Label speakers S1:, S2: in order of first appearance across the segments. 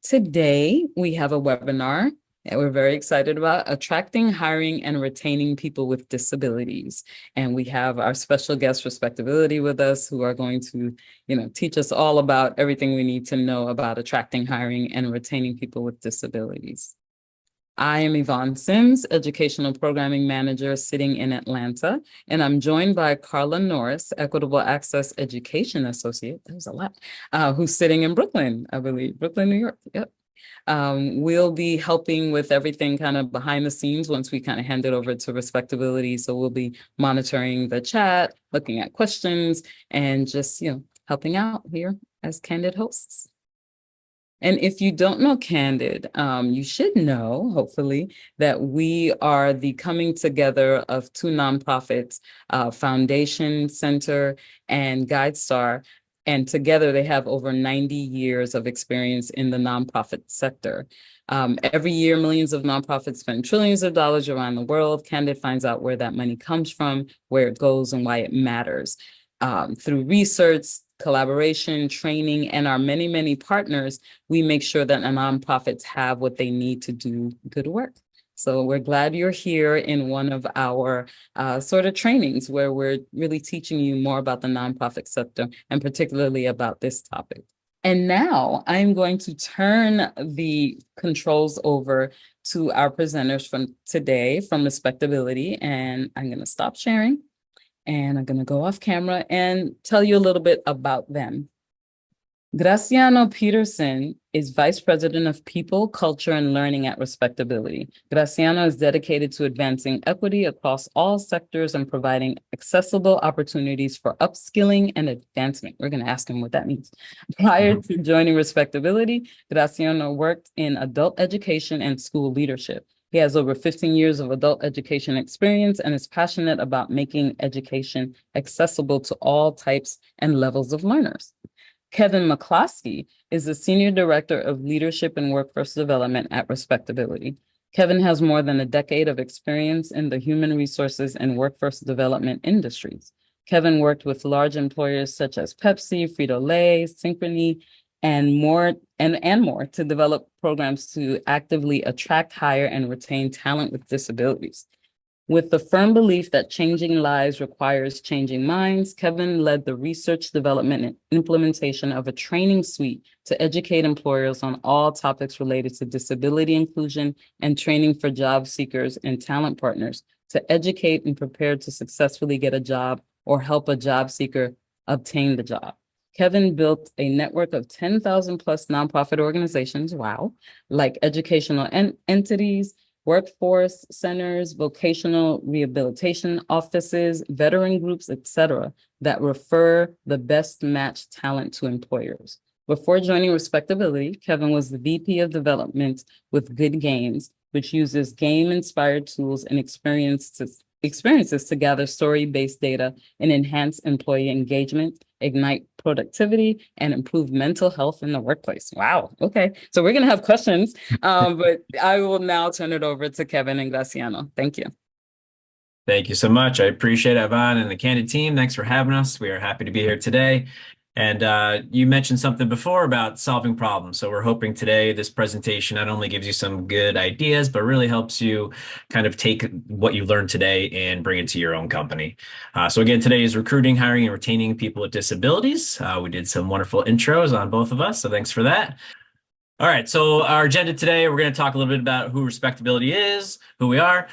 S1: Today, we have a webinar that we're very excited about: attracting, hiring, and retaining people with disabilities. And we have our special guest, RespectAbility, with us, who are going to, teach us all about everything we need to know about attracting, hiring, and retaining people with disabilities. I am Yvonne Sims, Educational Programming Manager sitting in Atlanta, and I'm joined by Carla Norris, Equitable Access Education Associate, that was a lot, who's sitting in Brooklyn, I believe, Brooklyn, New York, yep. We'll be helping with everything kind of behind the scenes once we kind of hand it over to RespectAbility. So we'll be monitoring the chat, looking at questions, and just, helping out here as Candid hosts. And if you don't know Candid, you should know, hopefully, that we are the coming together of two nonprofits, Foundation Center and GuideStar. And together they have over 90 years of experience in the nonprofit sector. Every year, millions of nonprofits spend trillions of dollars around the world. Candid finds out where that money comes from, where it goes, and why it matters. Through research, collaboration, training, and our many, many partners, we make sure that the nonprofits have what they need to do good work. So we're glad you're here in one of our sort of trainings where we're really teaching you more about the nonprofit sector and particularly about this topic. And now I'm going to turn the controls over to our presenters from today from RespectAbility, and I'm going to stop sharing. And I'm going to go off camera and tell you a little bit about them. Graciano Peterson is Vice President of People, Culture, and Learning at RespectAbility. Graciano is dedicated to advancing equity across all sectors and providing accessible opportunities for upskilling and advancement. We're going to ask him what that means. Prior to joining RespectAbility, Graciano worked in adult education and school leadership. He has over 15 years of adult education experience and is passionate about making education accessible to all types and levels of learners. Kevin McCloskey is the Senior Director of Leadership and Workforce Development at RespectAbility. Kevin has more than a decade of experience in the human resources and workforce development industries. Kevin worked with large employers such as Pepsi, Frito-Lay, Synchrony, and more to develop programs to actively attract, hire, and retain talent with disabilities. With the firm belief that changing lives requires changing minds, Kevin led the research, development, and implementation of a training suite to educate employers on all topics related to disability inclusion and training for job seekers and talent partners to educate and prepare to successfully get a job or help a job seeker obtain the job. Kevin built a network of 10,000 plus nonprofit organizations, wow, like educational entities, workforce centers, vocational rehabilitation offices, veteran groups, etc., that refer the best matched talent to employers. Before joining RespectAbility, Kevin was the VP of Development with Good Games, which uses game-inspired tools and experiences to gather story-based data and enhance employee engagement, ignite productivity, and improve mental health in the workplace. Wow. Okay. So we're going to have questions, but I will now turn it over to Kevin and Graciano. Thank you.
S2: Thank you so much. I appreciate it, Yvonne and the Candid team. Thanks for having us. We are happy to be here today. And you mentioned something before about solving problems. So we're hoping today this presentation not only gives you some good ideas, but really helps you kind of take what you learned today and bring it to your own company. So again, today is recruiting, hiring, and retaining people with disabilities. We did some wonderful intros on both of us, so thanks for that. All right, so our agenda today, we're going to talk a little bit about who RespectAbility is, who we are,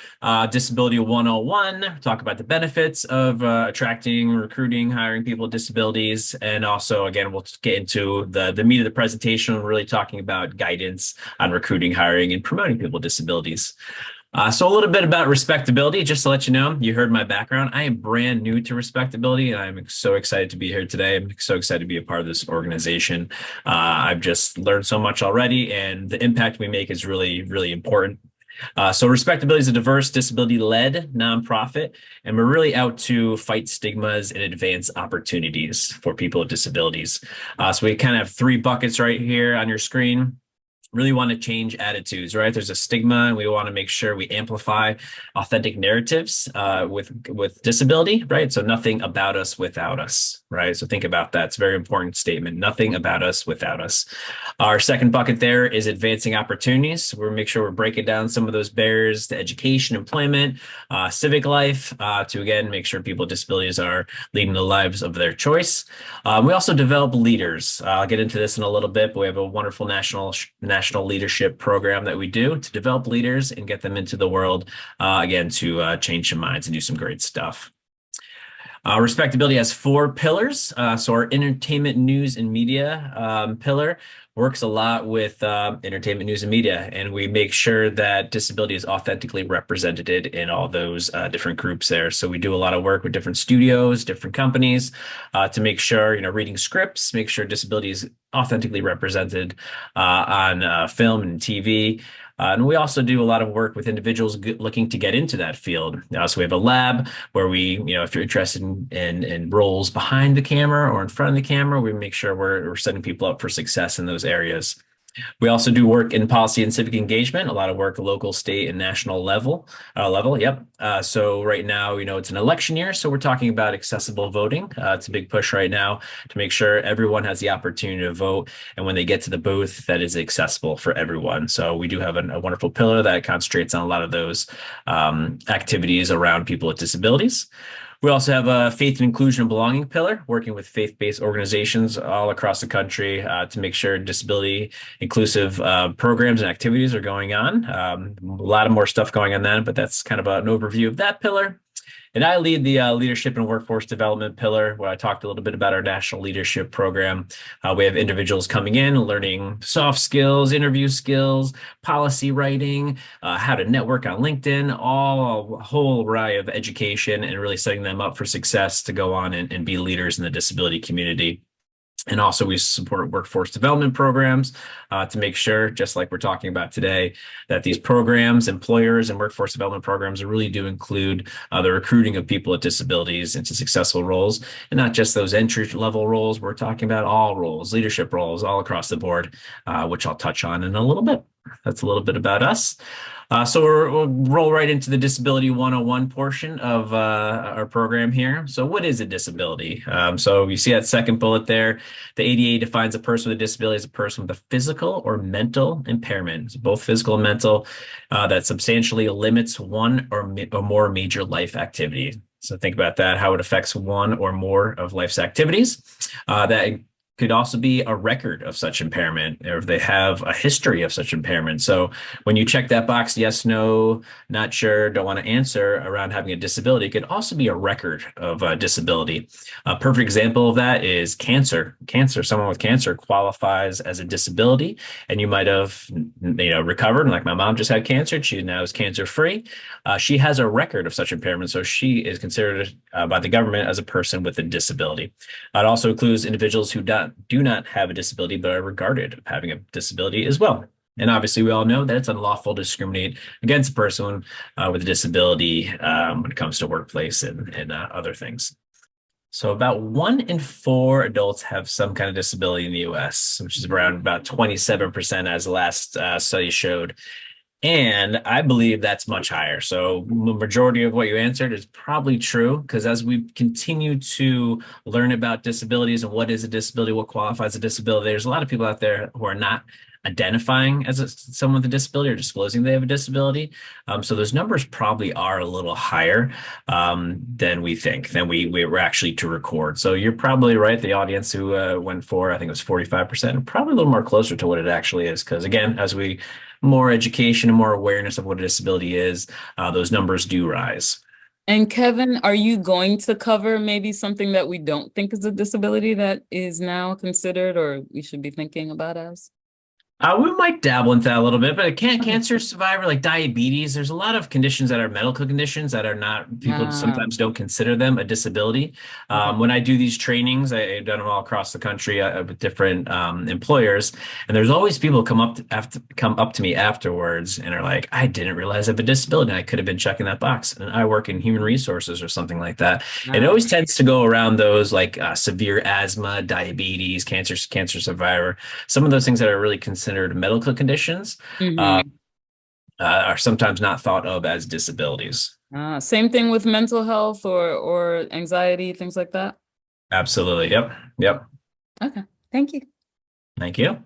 S2: Disability 101, talk about the benefits of attracting, recruiting, hiring people with disabilities, and also, again, we'll get into the meat of the presentation, really talking about guidance on recruiting, hiring, and promoting people with disabilities. So a little bit about RespectAbility, just to let you know, you heard my background. I am brand new to RespectAbility, and I'm so excited to be here today. I'm so excited to be a part of this organization. I've just learned so much already, and the impact we make is really, really important. So RespectAbility is a diverse, disability-led nonprofit, and we're really out to fight stigmas and advance opportunities for people with disabilities. So we kind of have three buckets right here on your screen. really want to change attitudes, right? There's a stigma, and we want to make sure we amplify authentic narratives with disability, right? So nothing about us without us, right? So think about that. It's a very important statement. Nothing about us without us. Our second bucket there is advancing opportunities. We'll make sure we're breaking down some of those barriers to education, employment, civic life, to again make sure people with disabilities are leading the lives of their choice. We also develop leaders. I'll get into this in a little bit, but we have a wonderful national leadership program that we do to develop leaders and get them into the world, again, to change some minds and do some great stuff. Respectability has 4 pillars. So our entertainment, news, and media pillar works a lot with entertainment, news, and media, and we make sure that disability is authentically represented in all those different groups there. So we do a lot of work with different studios, different companies, to make sure, reading scripts, make sure disability is authentically represented on film and TV. And we also do a lot of work with individuals looking to get into that field. So we have a lab where we, if you're interested in roles behind the camera or in front of the camera, we make sure we're setting people up for success in those areas. We also do work in policy and civic engagement, a lot of work local, state, and national level. Yep. So right now, it's an election year, so we're talking about accessible voting. It's a big push right now to make sure everyone has the opportunity to vote, and when they get to the booth, that is accessible for everyone. So we do have a wonderful pillar that concentrates on a lot of those activities around people with disabilities. We also have a faith and inclusion and belonging pillar, working with faith-based organizations all across the country to make sure disability inclusive programs and activities are going on. A lot of more stuff going on then, but that's kind of an overview of that pillar. And I lead the leadership and workforce development pillar, where I talked a little bit about our national leadership program. We have individuals coming in, learning soft skills, interview skills, policy writing, how to network on LinkedIn, a whole array of education, and really setting them up for success to go on and be leaders in the disability community. And also we support workforce development programs to make sure, just like we're talking about today, that these programs, employers and workforce development programs really do include the recruiting of people with disabilities into successful roles, and not just those entry-level roles. We're talking about all roles, leadership roles all across the board, which I'll touch on in a little bit. That's a little bit about us. So we'll roll right into the Disability 101 portion of our program here. So what is a disability? So you see that second bullet there. The ADA defines a person with a disability as a person with a physical or mental impairment, so both physical and mental, that substantially limits one or more major life activity. So think about that, how it affects one or more of life's activities. That could also be a record of such impairment, or if they have a history of such impairment. So when you check that box, yes, no, not sure, don't want to answer around having a disability, it could also be a record of a disability. A perfect example of that is cancer. Someone with cancer qualifies as a disability, and you might have, recovered. Like my mom just had cancer. She now is cancer-free. She has a record of such impairment, so she is considered by the government as a person with a disability. It also includes individuals who do not have a disability, but are regarded as having a disability as well. And obviously, we all know that it's unlawful to discriminate against a person with a disability when it comes to workplace and other things. So about 1 in 4 adults have some kind of disability in the US, which is around about 27%, as the last study showed. And I believe that's much higher. So the majority of what you answered is probably true, because as we continue to learn about disabilities and what is a disability, what qualifies a disability, there's a lot of people out there who are not identifying as someone with a disability or disclosing they have a disability. So those numbers probably are a little higher than we think, than we were actually to record. So you're probably right. The audience who went for, I think it was 45%, probably a little more closer to what it actually is. Because again, as we more education and more awareness of what a disability is, those numbers do rise.
S1: And Kevin, are you going to cover maybe something that we don't think is a disability that is now considered or we should be thinking about as?
S2: We might dabble into that a little bit, but a cancer survivor, like diabetes, there's a lot of conditions that are medical conditions that are not, people sometimes don't consider them a disability. When I do these trainings, I've done them all across the country with different employers, and there's always people come up to me afterwards and are like, I didn't realize I have a disability. I could have been checking that box. And I work in human resources or something like that. And it always tends to go around those like severe asthma, diabetes, cancer survivor, some of those things that are really considered considered medical conditions
S1: Mhm.
S2: are sometimes not thought of as disabilities.
S1: Same thing with mental health or anxiety, things like that.
S2: Absolutely. Yep. Yep.
S1: Okay, thank you.
S2: Thank you.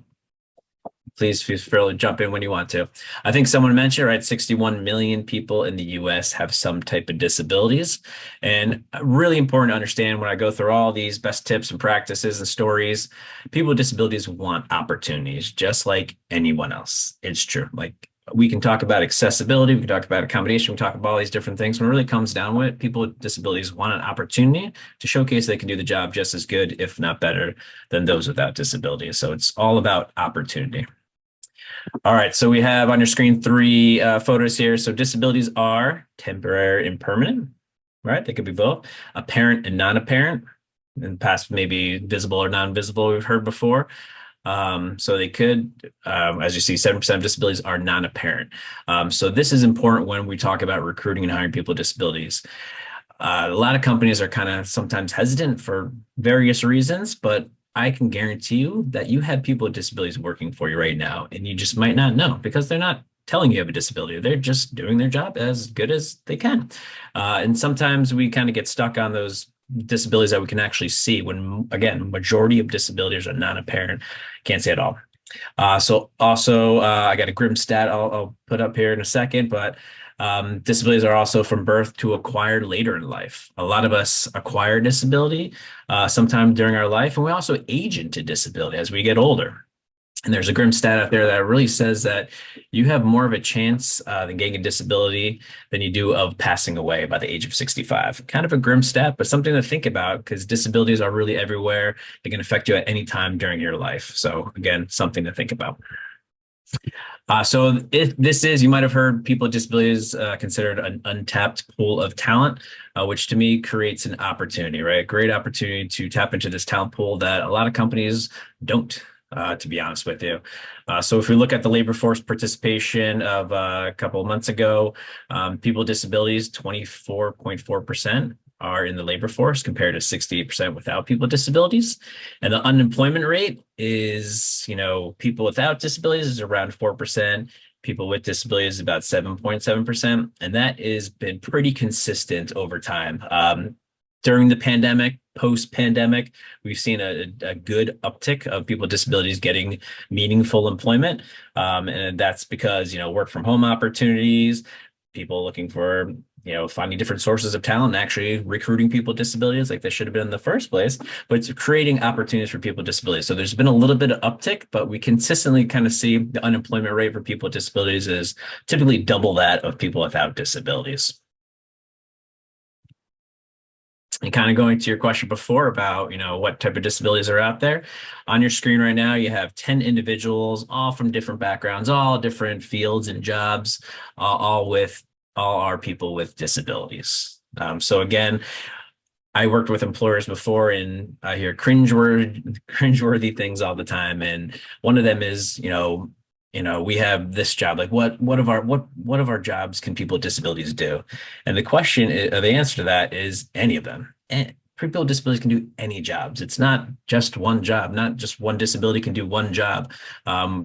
S2: Please feel free to jump in when you want to. I think someone mentioned, right, 61 million people in the US have some type of disabilities. And really important to understand when I go through all these best tips and practices and stories, people with disabilities want opportunities just like anyone else. It's true. Like we can talk about accessibility, we can talk about accommodation, we can talk about all these different things. When it really comes down to it, people with disabilities want an opportunity to showcase they can do the job just as good, if not better, than those without disabilities. So it's all about opportunity. All right, so we have on your screen three photos here. So disabilities are temporary and permanent, right? They could be both apparent and non-apparent. In the past, maybe visible or non-visible, we've heard before. So they could, as you see, 7% of disabilities are non-apparent. So this is important when we talk about recruiting and hiring people with disabilities. A lot of companies are kind of sometimes hesitant for various reasons, but I can guarantee you that you have people with disabilities working for you right now, and you just might not know because they're not telling you have a disability. They're just doing their job as good as they can. And sometimes we kind of get stuck on those disabilities that we can actually see when, again, majority of disabilities are non-apparent. Can't say it all. So also, I got a grim stat I'll put up here in a second, but disabilities are also from birth to acquired later in life. A lot of us acquire disability sometime during our life, and we also age into disability as we get older. And there's a grim stat out there that really says that you have more of a chance than getting a disability than you do of passing away by the age of 65. Kind of a grim stat, but something to think about because disabilities are really everywhere. They can affect you at any time during your life. So again, something to think about. So if this is, you might have heard people with disabilities considered an untapped pool of talent, which to me creates an opportunity, right? A great opportunity to tap into this talent pool that a lot of companies don't, to be honest with you. So if we look at the labor force participation of a couple of months ago, people with disabilities, 24.4% are in the labor force compared to 68% without people with disabilities. And the unemployment rate is, people without disabilities is around 4%. People with disabilities is about 7.7%. And that has been pretty consistent over time. During the pandemic, post-pandemic, we've seen a good uptick of people with disabilities getting meaningful employment. And that's because, work from home opportunities, people looking for finding different sources of talent and actually recruiting people with disabilities like they should have been in the first place, but it's creating opportunities for people with disabilities. So there's been a little bit of uptick, but we consistently kind of see the unemployment rate for people with disabilities is typically double that of people without disabilities. And kind of going to your question before about, what type of disabilities are out there. On your screen right now, you have 10 individuals, all from different backgrounds, all different fields and jobs, all are people with disabilities. So again, I worked with employers before and I hear cringeworthy things all the time. And one of them is, we have this job. Like what of our jobs can people with disabilities do? And the answer to that is any of them. And people with disabilities can do any jobs. It's not just one job, not just one disability can do one job.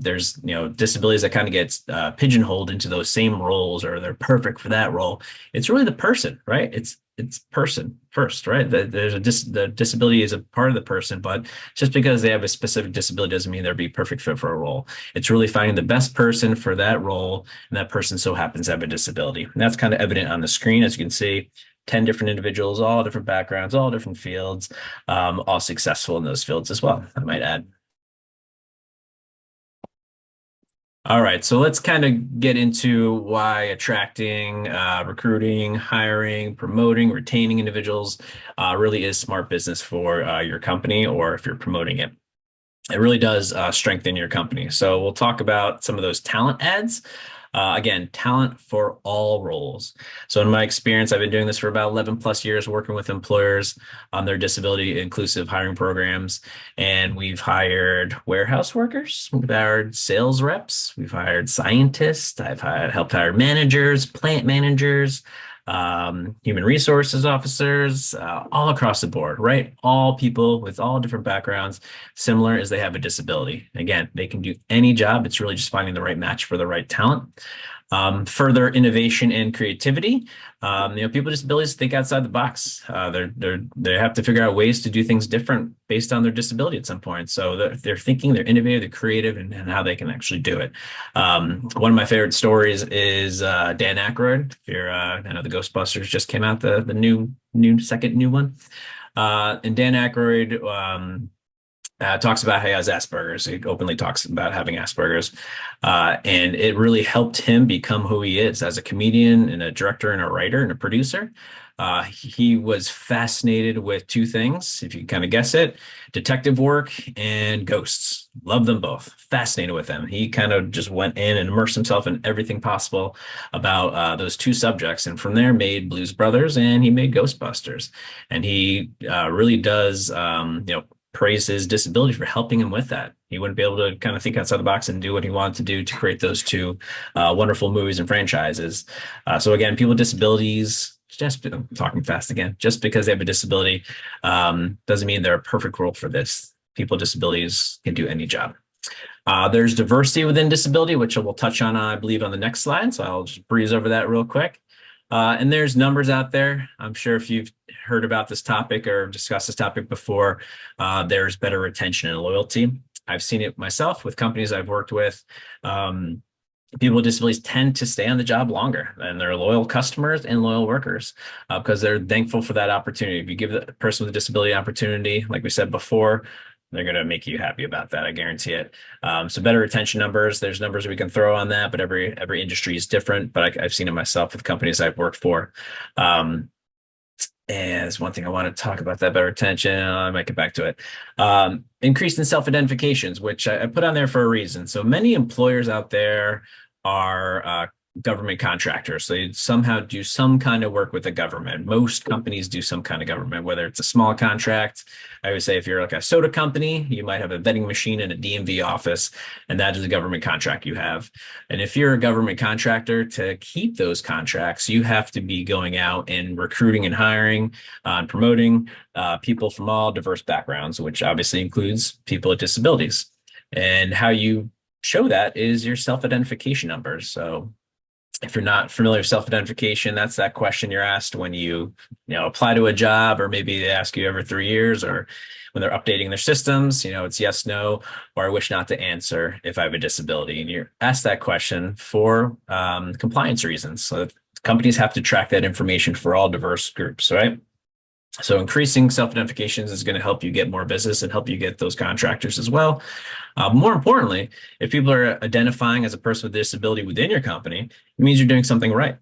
S2: There's, disabilities that kind of get pigeonholed into those same roles or they're perfect for that role. It's really the person, right? It's person first, right? The disability is a part of the person, but just because they have a specific disability doesn't mean they'll be perfect fit for a role. It's really finding the best person for that role, and that person so happens to have a disability. And that's kind of evident on the screen, as you can see. 10 different individuals, all different backgrounds, all different fields, all successful in those fields as well, I might add. All right, so let's kind of get into why attracting, recruiting, hiring, promoting, retaining individuals really is smart business for your company or if you're promoting it. It really does strengthen your company. So we'll talk about some of those talent ads. Again, talent for all roles. So in my experience, I've been doing this for about 11 plus years, working with employers on their disability inclusive hiring programs. And we've hired warehouse workers, we've hired sales reps, we've hired scientists, helped hire managers, plant managers, human resources officers, all across the board, right? All people with all different backgrounds, similar as they have a disability. Again, they can do any job. It's really just finding the right match for the right talent. Further innovation and creativity. People with disabilities think outside the box. They have to figure out ways to do things different based on their disability at some point. So they're thinking, they're innovative, they're creative, and how they can actually do it. One of my favorite stories is Dan Aykroyd. If you're, I know the Ghostbusters just came out, the second new one. And Dan Aykroyd talks about how he has Asperger's. He openly talks about having Asperger's. And it really helped him become who he is as a comedian and a director and a writer and a producer. He was fascinated with two things, if you can kind of guess it: detective work and ghosts. Loved them both. Fascinated with them. He kind of just went in and immersed himself in everything possible about those two subjects. And from there made Blues Brothers, and he made Ghostbusters. And he really does, praise his disability for helping him with that. He wouldn't be able to kind of think outside the box and do what he wanted to do to create those two wonderful movies and franchises. So again, people with disabilities, I'm talking fast again, just because they have a disability doesn't mean they're a perfect role for this. People with disabilities can do any job. There's diversity within disability, which we'll touch on, I believe, on the next slide. So I'll just breeze over that real quick. And there's numbers out there. I'm sure if you've heard about this topic or discussed this topic before, there's better retention and loyalty. I've seen it myself with companies I've worked with. People with disabilities tend to stay on the job longer, and they're loyal customers and loyal workers because they're thankful for that opportunity. If you give the person with a disability opportunity, like we said before, they're going to make you happy about that. I guarantee it. So better retention numbers. There's numbers we can throw on that, but every industry is different. But I've seen it myself with companies I've worked for. And there's one thing I want to talk about, that better retention. I might get back to it. Increase in self-identifications, which I put on there for a reason. So many employers out there are government contractors. So they somehow do some kind of work with the government. Most companies do some kind of government, whether it's a small contract. I would say if you're like a soda company, you might have a vending machine in a DMV office, and that is a government contract you have. And if you're a government contractor, to keep those contracts, you have to be going out and recruiting and hiring and promoting people from all diverse backgrounds, which obviously includes people with disabilities. And how you show that is your self-identification numbers. So if you're not familiar with self-identification, that's that question you're asked when you apply to a job, or maybe they ask you every 3 years, or when they're updating their systems, it's yes, no, or I wish not to answer if I have a disability. And you're asked that question for compliance reasons. So companies have to track that information for all diverse groups, right? So increasing self-identifications is going to help you get more business and help you get those contractors as well. More importantly, if people are identifying as a person with a disability within your company, it means you're doing something right.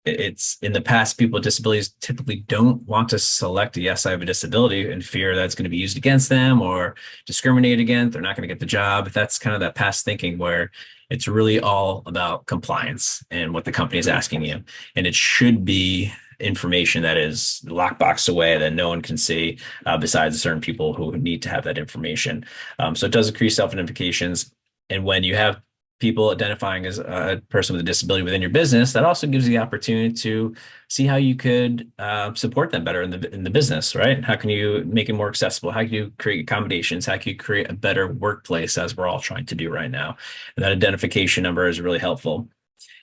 S2: It's in the past, people with disabilities typically don't want to select a yes, I have a disability, in fear that's going to be used against them or discriminated against. They're not going to get the job. That's kind of that past thinking where it's really all about compliance and what the company is asking you. And it should be information that is lockboxed away that no one can see besides certain people who need to have that information. So it does increase self-identifications. And when you have people identifying as a person with a disability within your business, that also gives you the opportunity to see how you could support them better in the business, right? How can you make it more accessible? How can you create accommodations? How can you create a better workplace, as we're all trying to do right now? And that identification number is really helpful.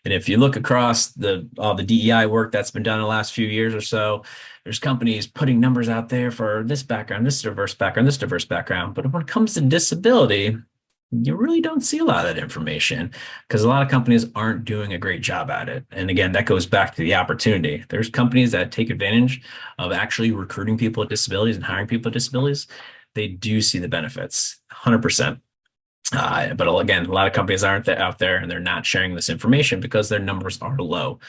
S2: And if you look across all the DEI work that's been done in the last few years or so, there's companies putting numbers out there for this background, this diverse background, this diverse background. But when it comes to disability, you really don't see a lot of that information because a lot of companies aren't doing a great job at it. And again, that goes back to the opportunity. There's companies that take advantage of actually recruiting people with disabilities and hiring people with disabilities. They do see the benefits, 100%. But again, a lot of companies aren't out there, and they're not sharing this information because their numbers are low.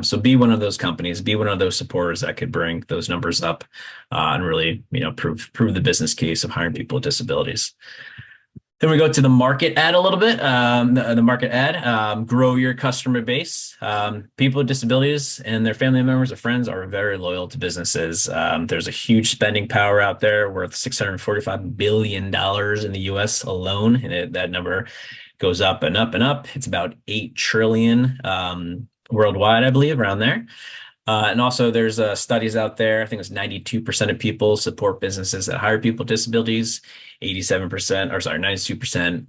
S2: So be one of those companies, be one of those supporters that could bring those numbers up and really, prove the business case of hiring people with disabilities. Then we go to the market ad a little bit. The market ad, grow your customer base. People with disabilities and their family members or friends are very loyal to businesses. There's a huge spending power out there worth $645 billion in the US alone. And that number goes up and up and up. It's about 8 trillion worldwide, I believe, around there. And also there's studies out there. I think it's 92% of people support businesses that hire people with disabilities, 87%, or sorry, 92%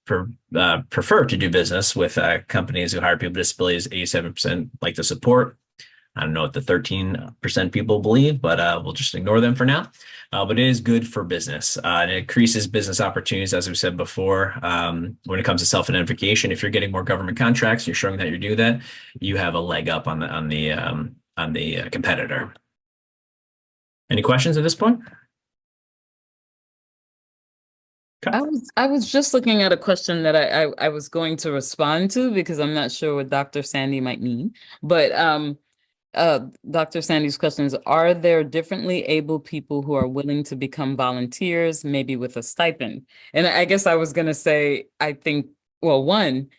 S2: prefer to do business with companies who hire people with disabilities, 87% like to support. I don't know what the 13% people believe, but we'll just ignore them for now. But it is good for business. And it increases business opportunities, as we said before. When it comes to self-identification, if you're getting more government contracts, you're showing that you do that, you have a leg up on the competitor. Any questions at this point? Okay.
S1: I was just looking at a question that I was going to respond to because I'm not sure what Dr. Sandy might mean. But Dr. Sandy's question is, are there differently able people who are willing to become volunteers, maybe with a stipend? And I guess I was going to say, I think, well, one,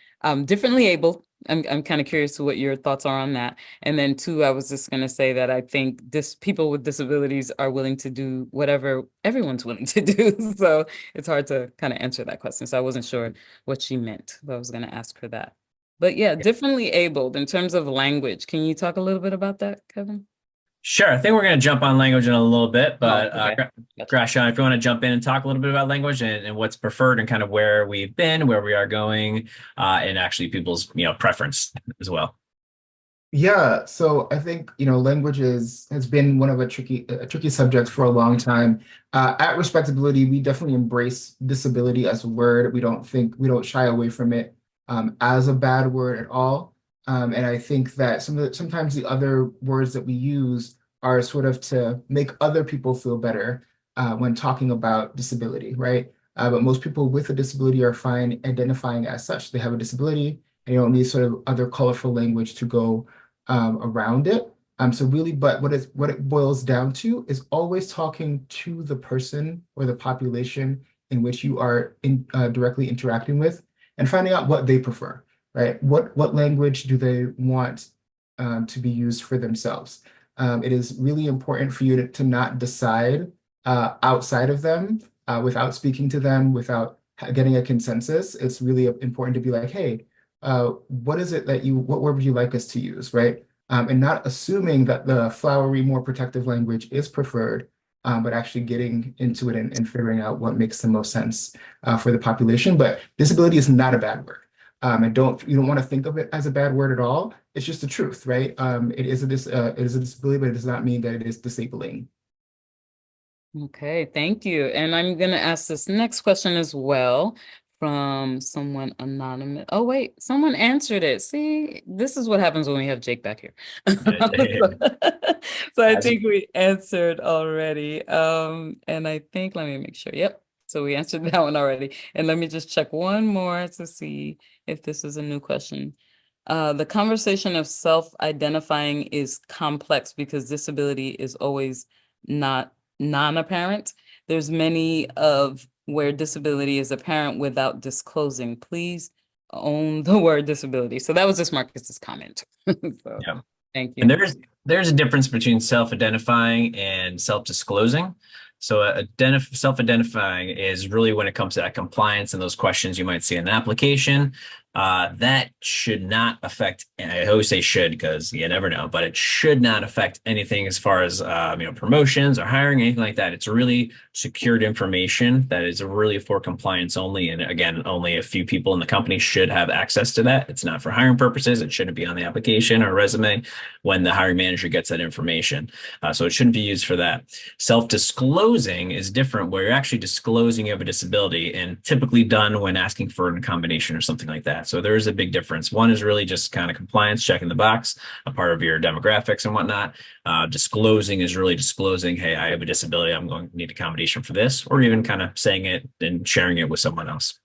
S1: differently able. I'm kind of curious to what your thoughts are on that. And then two, I was just going to say that I think people with disabilities are willing to do whatever everyone's willing to do. So it's hard to kind of answer that question. So I wasn't sure what she meant, but I was going to ask her that. But yeah, differently abled in terms of language. Can you talk a little bit about that, Kevin?
S2: Sure. I think we're going to jump on language in a little bit, but
S1: Okay. Gotcha.
S2: Gratian, if you want to jump in and talk a little bit about language and what's preferred and kind of where we've been, where we are going, and actually people's, preference as well.
S3: Yeah, so I think language has been one of a tricky subject for a long time. At Respectability, we definitely embrace disability as a word. We don't shy away from it as a bad word at all. And I think that sometimes the other words that we use are sort of to make other people feel better when talking about disability, right? But most people with a disability are fine identifying as such. They have a disability, and you don't need sort of other colorful language to go around it. So really, but what it boils down to is always talking to the person or the population in which you are directly interacting with, and finding out what they prefer, right? What language do they want to be used for themselves? It is really important for you to not decide outside of them without speaking to them, without getting a consensus. It's really important to be like, hey, what is it what word would you like us to use, right? And not assuming that the flowery, more protective language is preferred, but actually getting into it and figuring out what makes the most sense for the population. But disability is not a bad word. And you don't want to think of it as a bad word at all. It's just the truth, right? It is a disability, but it does not mean that it is disabling.
S1: Okay, thank you. And I'm going to ask this next question as well from someone anonymous. Oh, wait, someone answered it. See, this is what happens when we have Jake back here. So I think we answered already. And I think, let me make sure. Yep. So we answered that one already. And let me just check one more to see if this is a new question. The conversation of self-identifying is complex because disability is always not non-apparent. There's many of where disability is apparent without disclosing. Please own the word disability. So that was just Marcus's comment. So,
S2: yeah.
S1: Thank you.
S2: And there's a difference between self-identifying and self-disclosing. So self-identifying is really when it comes to that compliance and those questions you might see in an application. That should not affect, and I always say should because you never know, but it should not affect anything as far as promotions or hiring, anything like that. It's really secured information that is really for compliance only. And again, only a few people in the company should have access to that. It's not for hiring purposes. It shouldn't be on the application or resume when the hiring manager gets that information. So it shouldn't be used for that. Self-disclosing is different, where you're actually disclosing you have a disability, and typically done when asking for an accommodation or something like that. So there is a big difference. One is really just kind of compliance, checking the box, a part of your demographics and whatnot. Disclosing is really disclosing, hey, I have a disability, I'm going to need accommodation for this, or even kind of saying it and sharing it with someone else.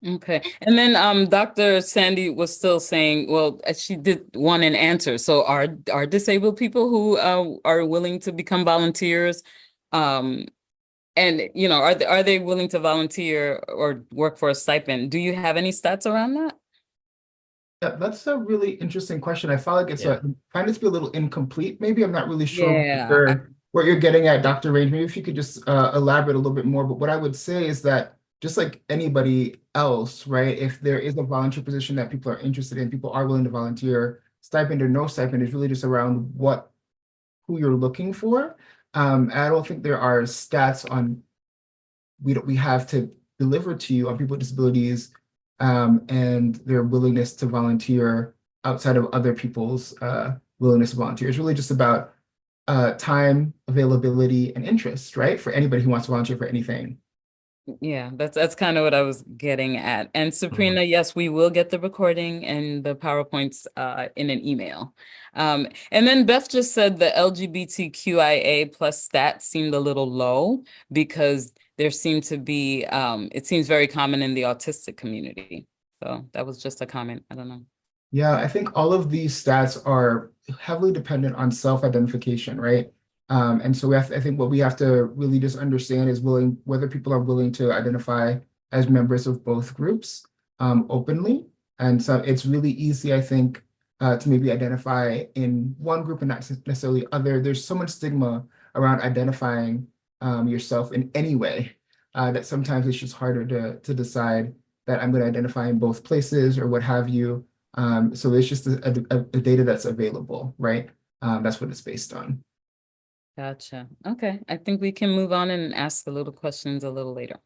S1: Okay. And then Dr. Sandy was still saying, well, she did want an answer. So are disabled people who are willing to become volunteers? And are they willing to volunteer or work for a stipend? Do you have any stats around that?
S3: Yeah, that's a really interesting question. I feel like find it to be a little incomplete. Maybe I'm not really sure what you're getting at, Dr. Range. Maybe if you could just elaborate a little bit more. But what I would say is that just like anybody else, right? If there is a volunteer position that people are interested in, people are willing to volunteer, stipend or no stipend is really just around who you're looking for. And I don't think there are stats on we have to deliver to you on people with disabilities and their willingness to volunteer outside of other people's willingness to volunteer. It's really just about time, availability, and interest, right? For anybody who wants to volunteer for anything.
S1: Yeah, that's kind of what I was getting at. And Sabrina, yes, we will get the recording and the PowerPoints in an email. And then Beth just said the LGBTQIA plus stat seemed a little low because there seemed to be, it seems very common in the autistic community. So that was just a comment. I don't know.
S3: Yeah, I think all of these stats are heavily dependent on self-identification, right? And so I think what we have to really just understand is whether people are willing to identify as members of both groups openly. And so it's really easy, I think, to maybe identify in one group and not necessarily other. There's so much stigma around identifying yourself in any way that sometimes it's just harder to decide that I'm going to identify in both places or what have you. So it's just a data that's available, right? That's what it's based on.
S1: Gotcha. Okay. I think we can move on and ask the little questions a little later.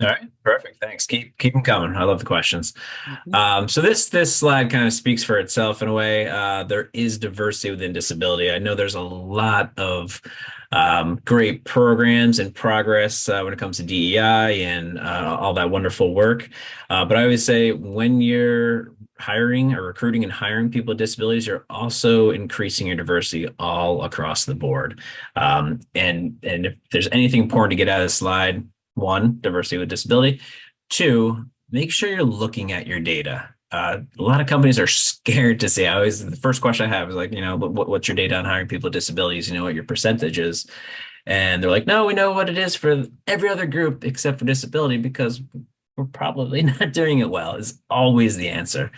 S2: All right, perfect. Thanks. Keep them coming. I love the questions.
S1: Mhm.
S2: So this slide kind of speaks for itself in a way. There is diversity within disability. I know there's a lot of great programs and progress when it comes to DEI and all that wonderful work. But I always say when you're hiring or recruiting and hiring people with disabilities, you're also increasing your diversity all across the board. And if there's anything important to get out of the slide, one, diversity with disability. Two, make sure you're looking at your data. A lot of companies are scared to say. The first question I have is like, what's your data on hiring people with disabilities? You know what your percentage is? And they're like, no, we know what it is for every other group except for disability because we're probably not doing it well is always the answer.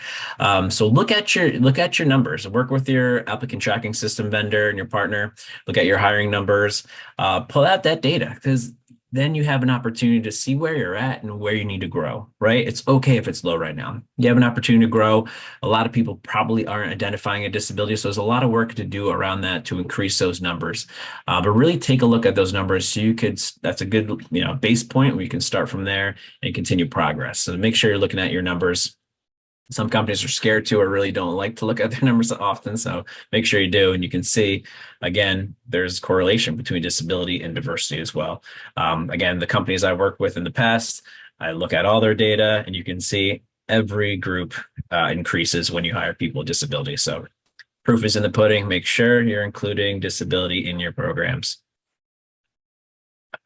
S2: So look at your numbers. Work with your applicant tracking system vendor and your partner. Look at your hiring numbers. Pull out that data because then you have an opportunity to see where you're at and where you need to grow, right? It's okay if it's low right now. You have an opportunity to grow. A lot of people probably aren't identifying a disability, so there's a lot of work to do around that to increase those numbers. But really take a look at those numbers so that's a good, base point where you can start from there and continue progress. So make sure you're looking at your numbers. Some companies are scared to or really don't like to look at their numbers often. So make sure you do. And you can see, again, there's correlation between disability and diversity as well. Again, the companies I worked with in the past, I look at all their data and you can see every group increases when you hire people with disabilities. So proof is in the pudding. Make sure you're including disability in your programs.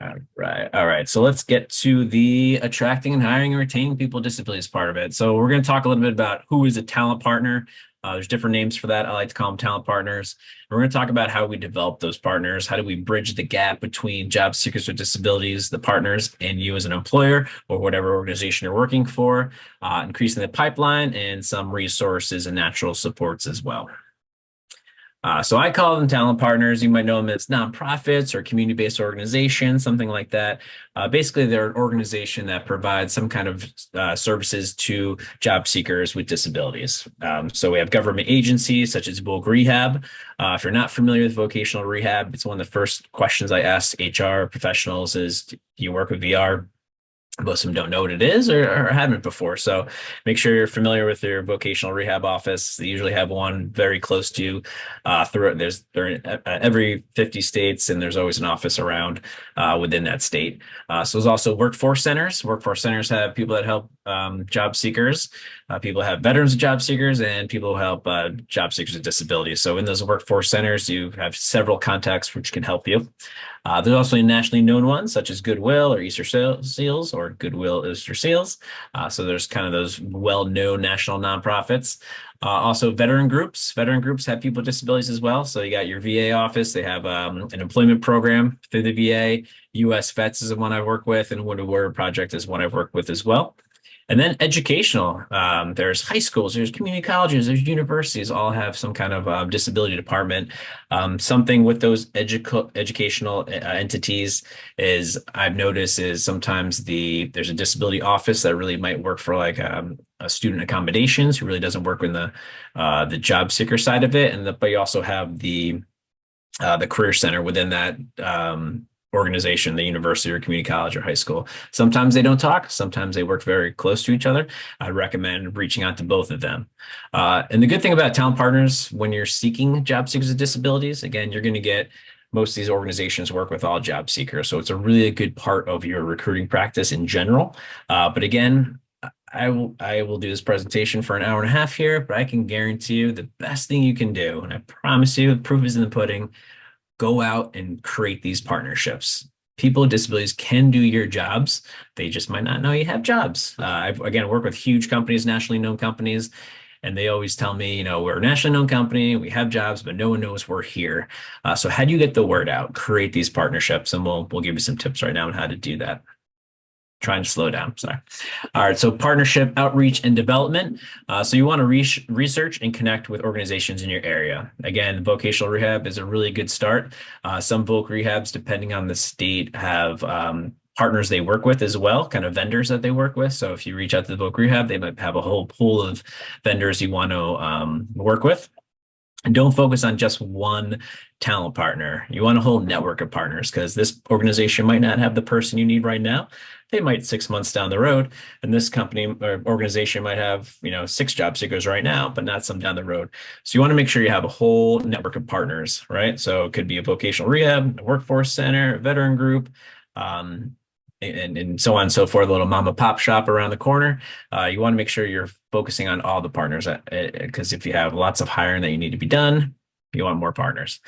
S2: All right. All right. So let's get to the attracting and hiring and retaining people with disabilities part of it. So we're going to talk a little bit about who is a talent partner. There's different names for that. I like to call them talent partners. We're going to talk about how we develop those partners. How do we bridge the gap between job seekers with disabilities, the partners, and you as an employer or whatever organization you're working for, increasing the pipeline and some resources and natural supports as well. So I call them talent partners. You might know them as nonprofits or community-based organizations, something like that. Basically, they're an organization that provides some kind of services to job seekers with disabilities. So we have government agencies such as Voc Rehab. If you're not familiar with vocational rehab, it's one of the first questions I ask HR professionals is, do you work with VR? Most of them don't know what it is or haven't before. So make sure you're familiar with your vocational rehab office. They usually have one very close to you. They're in every 50 states, and there's always an office around within that state. So there's also workforce centers. Workforce centers have people that help job seekers. People have veterans of job seekers and people who help job seekers with disabilities. So in those workforce centers, you have several contacts which can help you. There's also nationally known ones such as Goodwill or Easter Seals or Goodwill Easter Seals. So there's kind of those well-known national nonprofits. Also veteran groups. Veteran groups have people with disabilities as well. So you got your VA office. They have an employment program through the VA. US Vets is the one I work with, and Wounded Warrior Project is one I've worked with as well. And then educational, there's high schools, there's community colleges, there's universities, all have some kind of disability department. Something with those educational entities is I've noticed is sometimes there's a disability office that really might work for like a student accommodations who really doesn't work in the job seeker side of it, but you also have the career center within that organization, the university or community college or high school. Sometimes they don't talk, sometimes they work very close to each other. I recommend reaching out to both of them. And the good thing about talent partners, when you're seeking job seekers with disabilities, again, you're going to get most of these organizations work with all job seekers. So it's a really good part of your recruiting practice in general. But again, I will do this presentation for an hour and a half here, but I can guarantee you the best thing you can do, and I promise you, the proof is in the pudding, go out and create these partnerships. People with disabilities can do your jobs. They just might not know you have jobs. I've, again, worked with huge companies, nationally known companies, and they always tell me, we're a nationally known company, we have jobs, but no one knows we're here. So how do you get the word out? Create these partnerships, and we'll give you some tips right now on how to do that. Trying to slow down. Sorry. All right. So partnership, outreach, and development. So you want to research and connect with organizations in your area. Again, vocational rehab is a really good start. Some voc rehabs, depending on the state, have partners they work with as well, kind of vendors that they work with. So if you reach out to the voc rehab, they might have a whole pool of vendors you want to work with. And don't focus on just one talent partner. You want a whole network of partners, because this organization might not have the person you need right now. They might 6 months down the road, and this company or organization might have, 6 job seekers right now, but not some down the road. So you want to make sure you have a whole network of partners, right? So it could be a vocational rehab, a workforce center, a veteran group, and so on and so forth, a little mom and pop shop around the corner. You want to make sure you're focusing on all the partners, because if you have lots of hiring that you need to be done, you want more partners.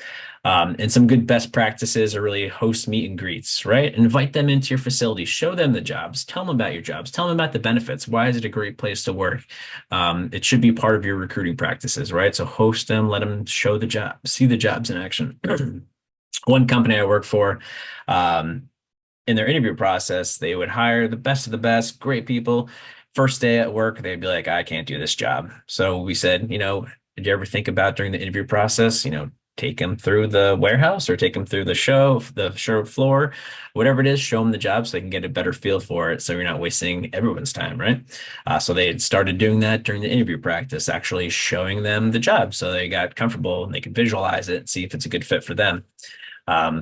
S2: And some good best practices are really host meet and greets, right? Invite them into your facility, show them the jobs, tell them about your jobs, tell them about the benefits. Why is it a great place to work? It should be part of your recruiting practices, right? So host them, let them show the job, see the jobs in action. One company I work for, in their interview process, they would hire the best of the best, great people. First day at work, they'd be like, I can't do this job. So we said, did you ever think about during the interview process, take them through the warehouse or take them through the show floor, whatever it is, show them the job so they can get a better feel for it. So you're not wasting everyone's time, right? So they had started doing that during the interview practice, actually showing them the job. So they got comfortable and they could visualize it, see if it's a good fit for them.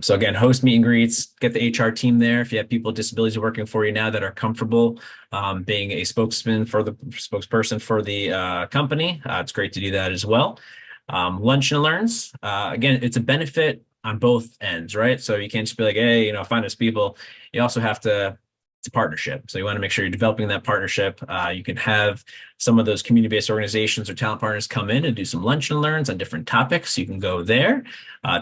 S2: So again, host meet and greets, get the HR team there. If you have people with disabilities working for you now that are comfortable being a spokesperson for the company, it's great to do that as well. Lunch and learns. Again, it's a benefit on both ends, right? So you can't just be like, hey, find us people. You also have to, it's a partnership. So you want to make sure you're developing that partnership. You can have some of those community-based organizations or talent partners come in and do some lunch and learns on different topics. You can go there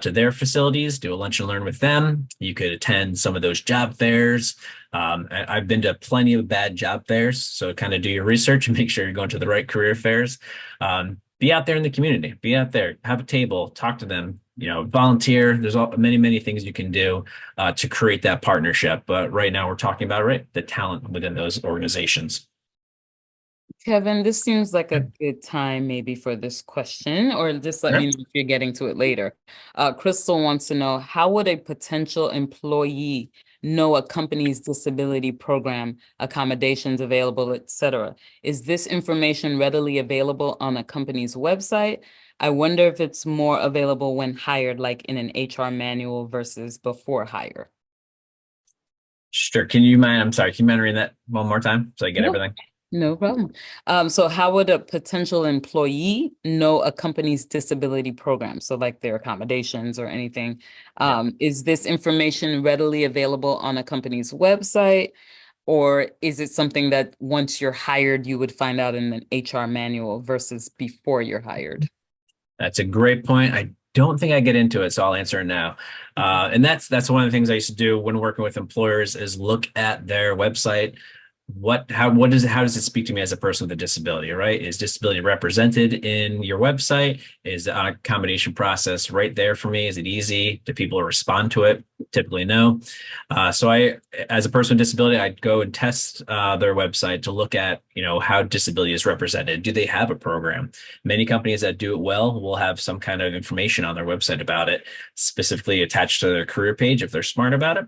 S2: to their facilities, do a lunch and learn with them. You could attend some of those job fairs. I've been to plenty of bad job fairs, so kind of do your research and make sure you're going to the right career fairs. Be out there in the community, be out there, have a table, talk to them, volunteer. There's many things you can do to create that partnership. But right now we're talking about, the talent within those organizations.
S1: Kevin, this seems like a good time maybe for this question, or just let me know if you're getting to it later. Crystal wants to know, how would a potential employee know a company's disability program, accommodations available, etc.? Is this information readily available on a company's website? I wonder if it's more available when hired, like in an HR manual versus before hire.
S2: Sure. Can you mind reading that one more time so I get everything?
S1: No problem. So how would a potential employee know a company's disability program? So like their accommodations or anything. Is this information readily available on a company's website? Or is it something that once you're hired, you would find out in an HR manual versus before you're hired?
S2: That's a great point. I don't think I get into it, so I'll answer it now. And that's one of the things I used to do when working with employers is look at their website, how does it speak to me as a person with a disability, right? Is disability represented in your website? Is the accommodation process right there for me? Is it easy? Do people respond to it? Typically no. So as a person with disability, I'd go and test their website to look at, how disability is represented. Do they have a program? Many companies that do it well will have some kind of information on their website about it, specifically attached to their career page if they're smart about it.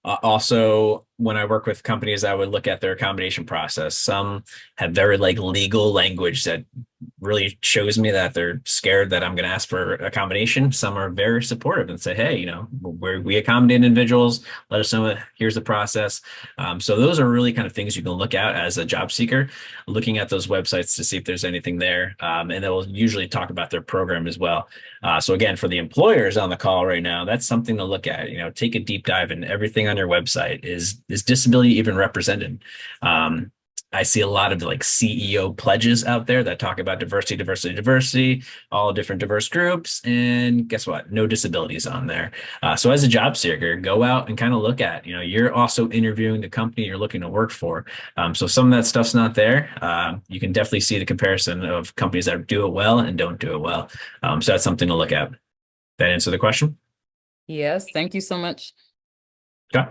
S2: Also, when I work with companies, I would look at their accommodation process. Some have very legal language that really shows me that they're scared that I'm going to ask for accommodation. Some are very supportive and say, hey, we accommodate individuals. Let us know. Here's the process. So those are really kind of things you can look at as a job seeker, looking at those websites to see if there's anything there. And they'll usually talk about their program as well. So again, for the employers on the call right now, that's something to look at. Take a deep dive in everything on your website. Is disability even represented? I see a lot of CEO pledges out there that talk about diversity, all different diverse groups. And guess what? No disabilities on there. So as a job seeker, go out and kind of look at, you're also interviewing the company you're looking to work for. So some of that stuff's not there. You can definitely see the comparison of companies that do it well and don't do it well. So that's something to look at. That answer the question?
S1: Yes, thank you so much.
S2: Okay.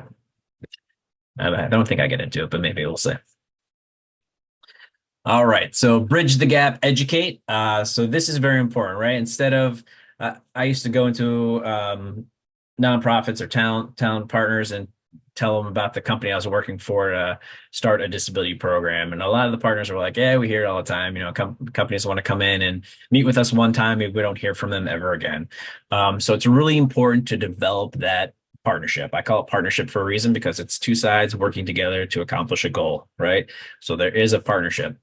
S2: I don't think I get into it, but maybe we'll see. All right, so bridge the gap, educate. So this is very important, right? Instead of, I used to go into nonprofits or talent partners and tell them about the company I was working for to start a disability program. And a lot of the partners were like, yeah, we hear it all the time. Companies want to come in and meet with us one time. Maybe we don't hear from them ever again. So it's really important to develop that partnership. I call it partnership for a reason, because it's two sides working together to accomplish a goal, right? So there is a partnership.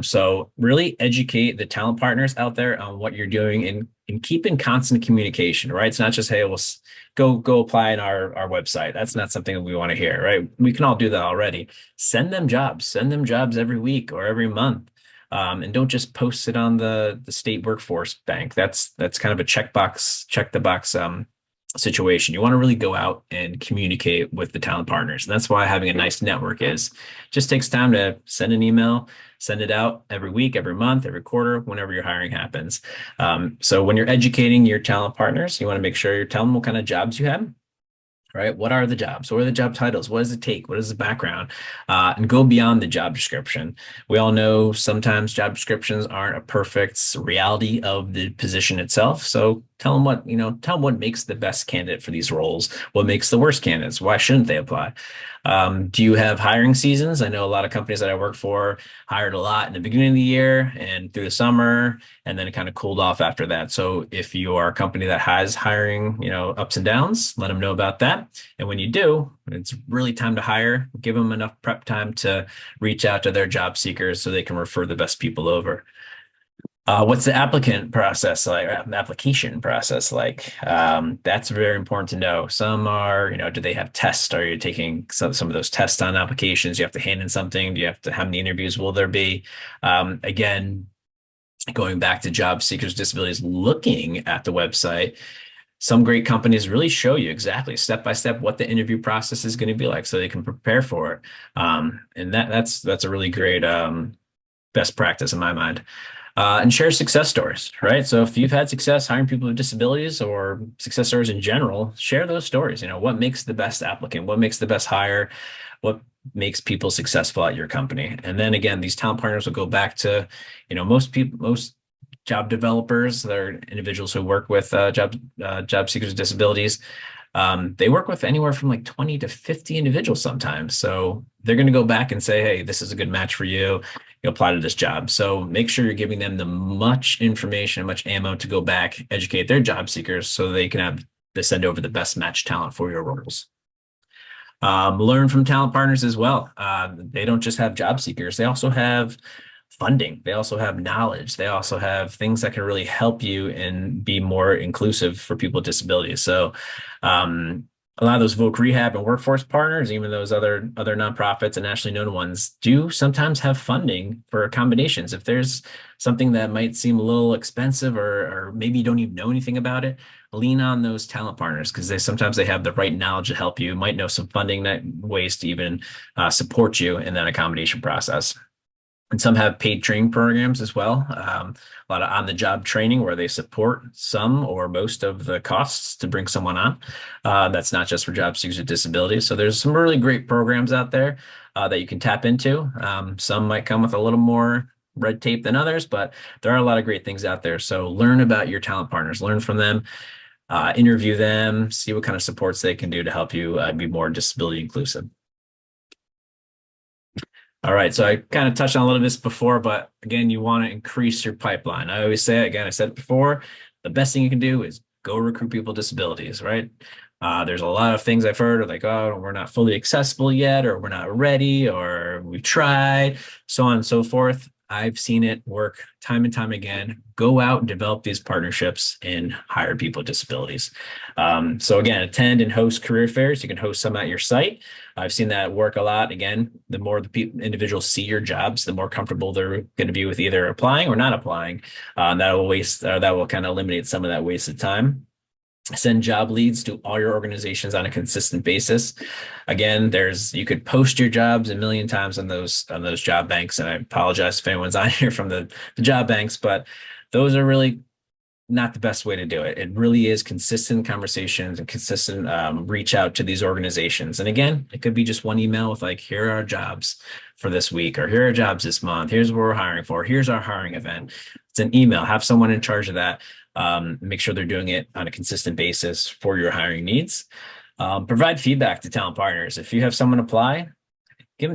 S2: So really educate the talent partners out there on what you're doing and keep in constant communication, right? It's not just, hey, we'll go apply in our website. That's not something that we want to hear, right? We can all do that already. Send them jobs every week or every month. And don't just post it on the state workforce bank. That's kind of a check the box situation. You want to really go out and communicate with the talent partners. And that's why having a nice network just takes time to send an email, send it out every week, every month, every quarter, whenever your hiring happens. So when you're educating your talent partners, you want to make sure you're telling them what kind of jobs you have. Right? What are the jobs? What are the job titles? What does it take? What is the background? And go beyond the job description. We all know sometimes job descriptions aren't a perfect reality of the position itself. So tell them what makes the best candidate for these roles. What makes the worst candidates? Why shouldn't they apply? Do you have hiring seasons? I know a lot of companies that I work for hired a lot in the beginning of the year and through the summer, and then it kind of cooled off after that. So if you are a company that has hiring, ups and downs, let them know about that. And when you do, it's really time to hire. Give them enough prep time to reach out to their job seekers so they can refer the best people over. What's the application process like? That's very important to know. Some are, do they have tests? Are you taking some of those tests on applications? You have to hand in something. Do you have to, how many interviews will there be? Again, going back to job seekers with disabilities, looking at the website, some great companies really show you exactly step by step what the interview process is going to be like so they can prepare for it. And that's a really great best practice in my mind. And share success stories, right? So if you've had success hiring people with disabilities or success stories in general, share those stories. What makes the best applicant? What makes the best hire? What makes people successful at your company? And then again, these talent partners will go back to, most job developers, they're individuals who work with job seekers with disabilities. They work with anywhere from like 20 to 50 individuals sometimes. So they're going to go back and say, hey, this is a good match for you. You apply to this job. So make sure you're giving them the much information, much ammo to go back, educate their job seekers so they can send over the best match talent for your roles. Learn from talent partners as well. They don't just have job seekers. They also have funding. They also have knowledge. They also have things that can really help you and be more inclusive for people with disabilities. So a lot of those voc rehab and workforce partners, even those other nonprofits and nationally known ones, do sometimes have funding for accommodations. If there's something that might seem a little expensive or maybe you don't even know anything about it, lean on those talent partners because sometimes they have the right knowledge to help you, might know some funding ways to even support you in that accommodation process. And some have paid training programs as well. A lot of on-the-job training where they support some or most of the costs to bring someone on. That's not just for job seekers with disabilities. So there's some really great programs out there that you can tap into. Some might come with a little more red tape than others, but there are a lot of great things out there. So learn about your talent partners, learn from them, interview them, see what kind of supports they can do to help you be more disability inclusive. All right, so I kind of touched on a little bit before, but again, you want to increase your pipeline. I always say, again, I said it before, the best thing you can do is go recruit people with disabilities, right? There's a lot of things I've heard like, oh, we're not fully accessible yet, or we're not ready, or we tried, so on and so forth. I've seen it work time and time again. Go out and develop these partnerships and hire people with disabilities. So again, attend and host career fairs. You can host some at your site. I've seen that work a lot. Again, the more the individuals see your jobs, the more comfortable they're going to be with either applying or not applying. That will kind of eliminate some of that wasted time. Send job leads to all your organizations on a consistent basis. Again, you could post your jobs a million times on those job banks. And I apologize if anyone's on here from the job banks, but those are really not the best way to do it. It really is consistent conversations and consistent reach out to these organizations. And again, it could be just one email with like, here are our jobs for this week, or here are jobs this month. Here's what we're hiring for. Here's our hiring event. It's an email. Have someone in charge of that. Make sure they're doing it on a consistent basis for your hiring needs. Provide feedback to talent partners. If you have someone apply,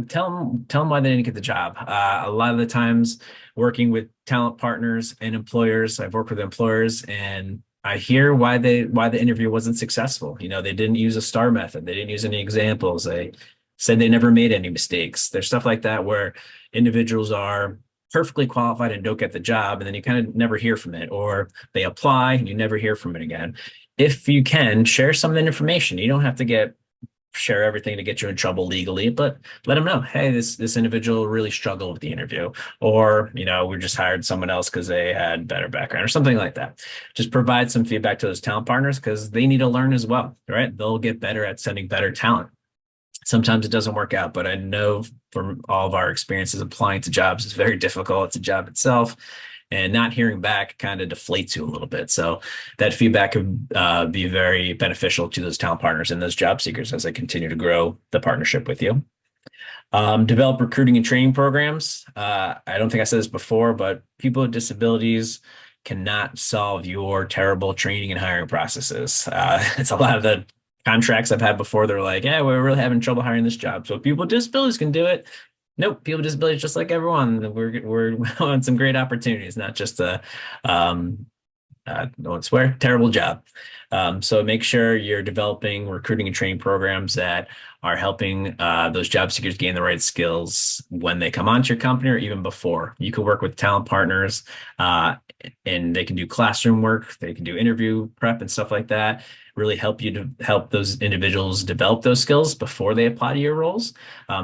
S2: tell them why they didn't get the job. A lot of the times working with talent partners and employers, I've worked with employers and I hear why the interview wasn't successful. You know, they didn't use a STAR method. They didn't use any examples. They said they never made any mistakes. There's stuff like that where individuals are perfectly qualified and don't get the job, and then you kind of never hear from it, or they apply and you never hear from it again. If you can, share some of the information. You don't have to share everything to get you in trouble legally, but let them know, hey, this individual really struggled with the interview, or we just hired someone else because they had better background or something like that. Just provide some feedback to those talent partners because they need to learn as well, right? They'll get better at sending better talent. Sometimes it doesn't work out, but I know from all of our experiences applying to jobs is very difficult. It's a job itself, and not hearing back kind of deflates you a little bit. So that feedback could be very beneficial to those talent partners and those job seekers as they continue to grow the partnership with you. Develop recruiting and training programs. I don't think I said this before, but people with disabilities cannot solve your terrible training and hiring processes. It's a lot of the contracts I've had before. They're like, yeah, we're really having trouble hiring this job. So people with disabilities can do it. Nope, people with disabilities, just like everyone, we're on some great opportunities, not just a don't swear, terrible job. So make sure you're developing recruiting and training programs that are helping those job seekers gain the right skills when they come onto your company or even before. You can work with talent partners and they can do classroom work. They can do interview prep and stuff like that. Really help you to help those individuals develop those skills before they apply to your roles.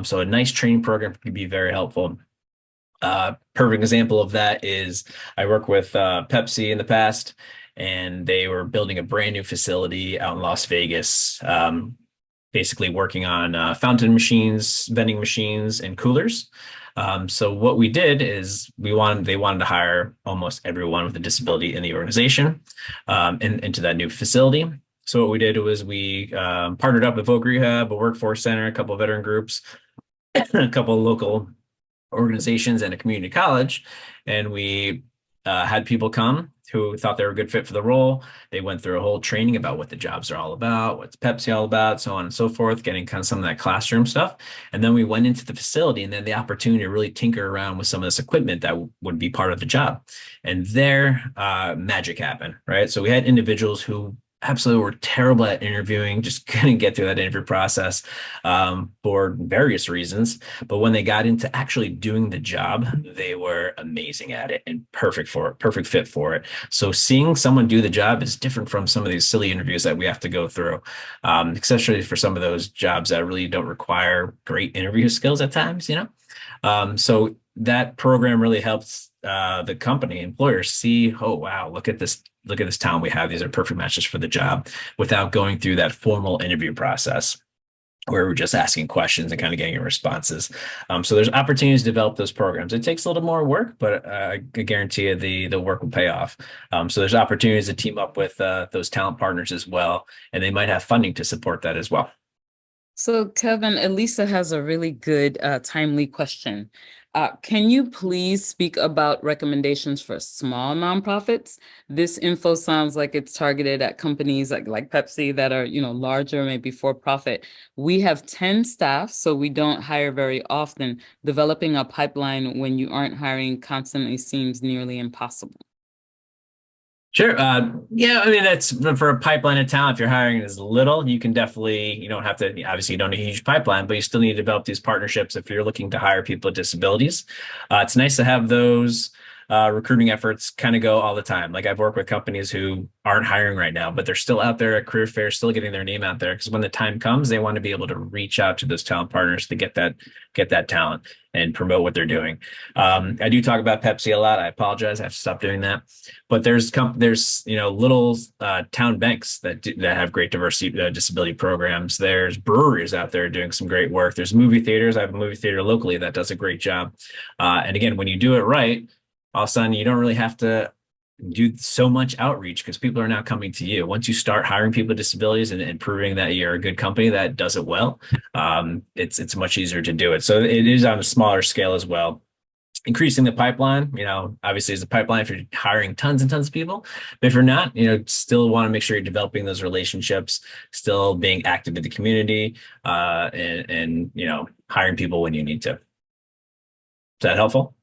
S2: So a nice training program can be very helpful. Perfect example of that is I worked with Pepsi in the past, and they were building a brand new facility out in Las Vegas, basically working on fountain machines, vending machines, and coolers. So what we did is they wanted to hire almost everyone with a disability in the organization into that new facility. So what we did was we partnered up with Voc Rehab, a workforce center, a couple of veteran groups, a couple of local organizations, and a community college. And we had people come who thought they were a good fit for the role. They went through a whole training about what the jobs are all about, what's Pepsi all about, so on and so forth, getting kind of some of that classroom stuff. And then we went into the facility and then the opportunity to really tinker around with some of this equipment that would be part of the job. And there, magic happened, right? So we had individuals who absolutely were terrible at interviewing, just couldn't get through that interview process for various reasons. But when they got into actually doing the job, they were amazing at it and perfect fit for it. So seeing someone do the job is different from some of these silly interviews that we have to go through, especially for some of those jobs that really don't require great interview skills at times, So that program really helps the company employers see, oh, wow, look at this look at this talent we have. These are perfect matches for the job without going through that formal interview process where we're just asking questions and kind of getting responses. So there's opportunities to develop those programs. It takes a little more work, but I guarantee you the work will pay off. So there's opportunities to team up with those talent partners as well, and they might have funding to support that as well.
S1: So Kevin, Elisa has a really good, timely question. Can you please speak about recommendations for small nonprofits? This info sounds like it's targeted at companies like Pepsi that are, larger, maybe for profit. We have 10 staff, so we don't hire very often. Developing a pipeline when you aren't hiring constantly seems nearly impossible.
S2: Sure. Yeah, I mean, that's for a pipeline of talent. If you're hiring as little, you can definitely, you don't have to, obviously you don't need a huge pipeline, but you still need to develop these partnerships if you're looking to hire people with disabilities. It's nice to have those recruiting efforts kind of go all the time. Like I've worked with companies who aren't hiring right now, but they're still out there at career fairs, still getting their name out there because when the time comes, they want to be able to reach out to those talent partners to get that talent and promote what they're doing. I do talk about Pepsi a lot. I apologize. I have to stop doing that. But there's little town banks that have great diversity disability programs. There's breweries out there doing some great work. There's movie theaters. I have a movie theater locally that does a great job. And again, when you do it right, all of a sudden you don't really have to do so much outreach because people are now coming to you. Once you start hiring people with disabilities and proving that you're a good company that does it well, it's much easier to do it. So it is on a smaller scale as well. Increasing the pipeline, obviously is a pipeline if you're hiring tons and tons of people. But if you're not, still want to make sure you're developing those relationships, still being active in the community, and hiring people when you need to. Is that helpful?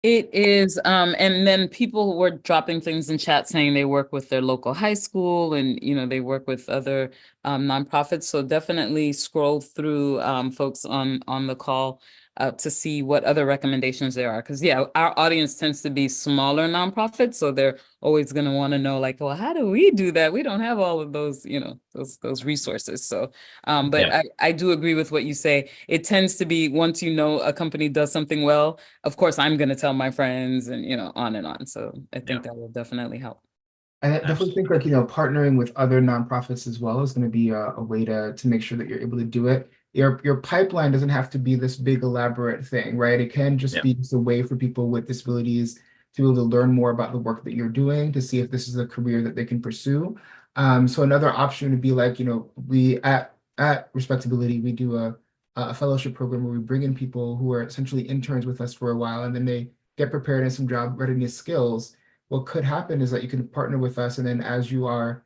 S1: It is, and then people were dropping things in chat saying they work with their local high school and, they work with other nonprofits. So definitely scroll through folks on the call to see what other recommendations there are. Because our audience tends to be smaller nonprofits, so they're always going to want to know, like, well, how do we do that? We don't have all of those, those resources. So, but
S2: Yeah.
S1: I do agree with what you say. It tends to be once a company does something well, of course, I'm going to tell my friends and, on and on. So I think that will definitely help.
S3: I definitely think partnering with other nonprofits as well is going to be a way to make sure that you're able to do it. Your pipeline doesn't have to be this big elaborate thing, right? It can just be just a way for people with disabilities to be able to learn more about the work that you're doing, to see if this is a career that they can pursue. So another option would be like, we at RespectAbility, we do a fellowship program where we bring in people who are essentially interns with us for a while, and then they get prepared in some job readiness skills. What could happen is that you can partner with us, and then as you are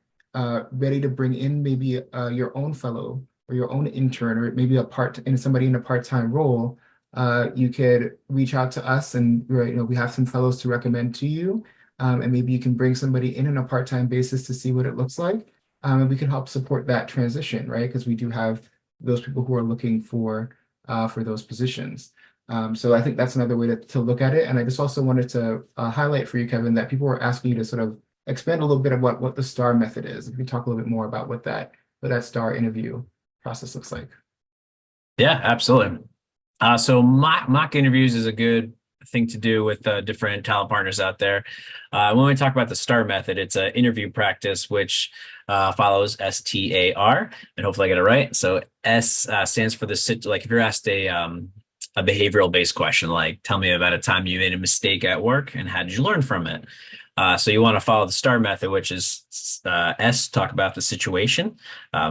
S3: ready to bring in maybe your own fellow or your own intern, or maybe somebody in a part-time role, you could reach out to us, and we have some fellows to recommend to you, and maybe you can bring somebody in on a part-time basis to see what it looks like, and we can help support that transition, right? Because we do have those people who are looking for those positions. So I think that's another way to look at it. And I just also wanted to highlight for you, Kevin, that people were asking you to sort of expand a little bit of what the STAR method is. If you talk a little bit more about what that STAR interview process looks like.
S2: Yeah, absolutely. So mock interviews is a good thing to do with different talent partners out there. When we talk about the STAR method, it's an interview practice which follows STAR, and hopefully I get it right. So S stands for like if you're asked a behavioral based question, like tell me about a time you made a mistake at work and how did you learn from it? So you want to follow the STAR method, which is S, talk about the situation.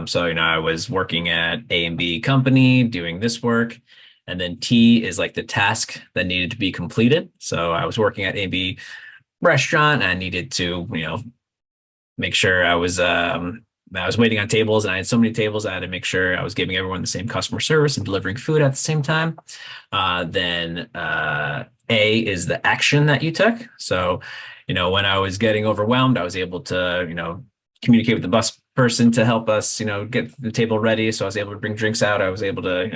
S2: So, I was working at A and B company doing this work. And then T is like the task that needed to be completed. So I was working at A and B restaurant and I needed to, make sure I was waiting on tables and I had so many tables. I had to make sure I was giving everyone the same customer service and delivering food at the same time. Then A is the action that you took. So, when I was getting overwhelmed, I was able to, communicate with the bus person to help us, get the table ready. So I was able to bring drinks out. I was able to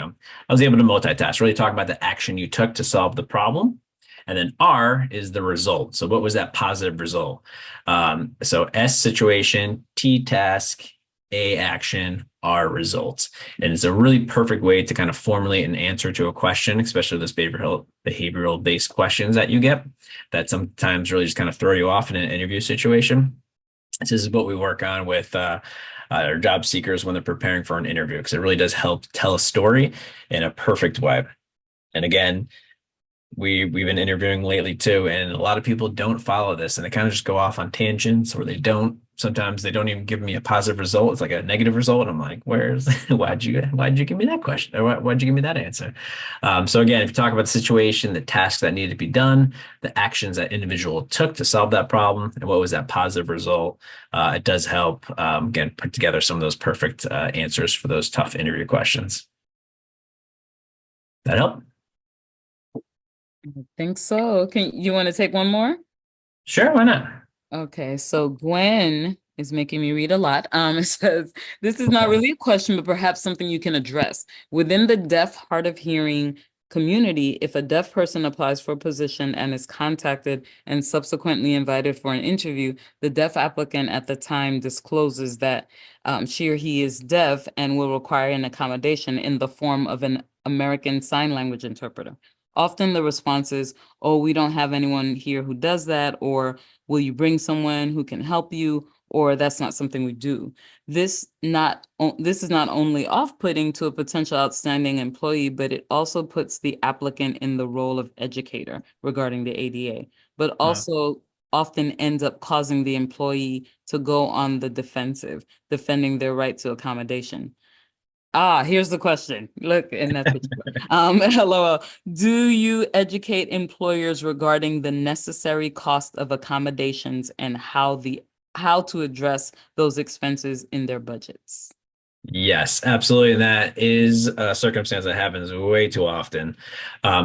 S2: multitask, really talk about the action you took to solve the problem. And then R is the result. So what was that positive result? So S, situation, T, task, A, action, R, results. And it's a really perfect way to kind of formulate an answer to a question, especially those behavioral based questions that you get that sometimes really just kind of throw you off in an interview situation. This is what we work on with our job seekers when they're preparing for an interview, because it really does help tell a story in a perfect way. And again, we've been interviewing lately too, and a lot of people don't follow this, and they kind of just go off on tangents, or sometimes they don't even give me a positive result. It's like a negative result. I'm like, why'd you give me that question? Or why'd you give me that answer? So again, if you talk about the situation, the tasks that needed to be done, the actions that individual took to solve that problem, and what was that positive result, it does help, again, put together some of those perfect answers for those tough interview questions. That help?
S1: I think so. Can you want to take one more?
S2: Sure, why not?
S1: Okay, so Gwen is making me read a lot. It says, this is not really a question, but perhaps something you can address. Within the deaf, hard of hearing community, if a deaf person applies for a position and is contacted and subsequently invited for an interview, the deaf applicant at the time discloses that she or he is deaf and will require an accommodation in the form of an American Sign Language interpreter. Often the response is, oh, we don't have anyone here who does that, or will you bring someone who can help you, or that's not something we do. This is not only off-putting to a potential outstanding employee, but it also puts the applicant in the role of educator regarding the ADA, but also often ends up causing the employee to go on the defensive, defending their right to accommodation. Here's the question. Look, and that's what you put. LOL. Do you educate employers regarding the necessary cost of accommodations and how to address those expenses in their budgets?
S2: Yes, absolutely. And that is a circumstance that happens way too often.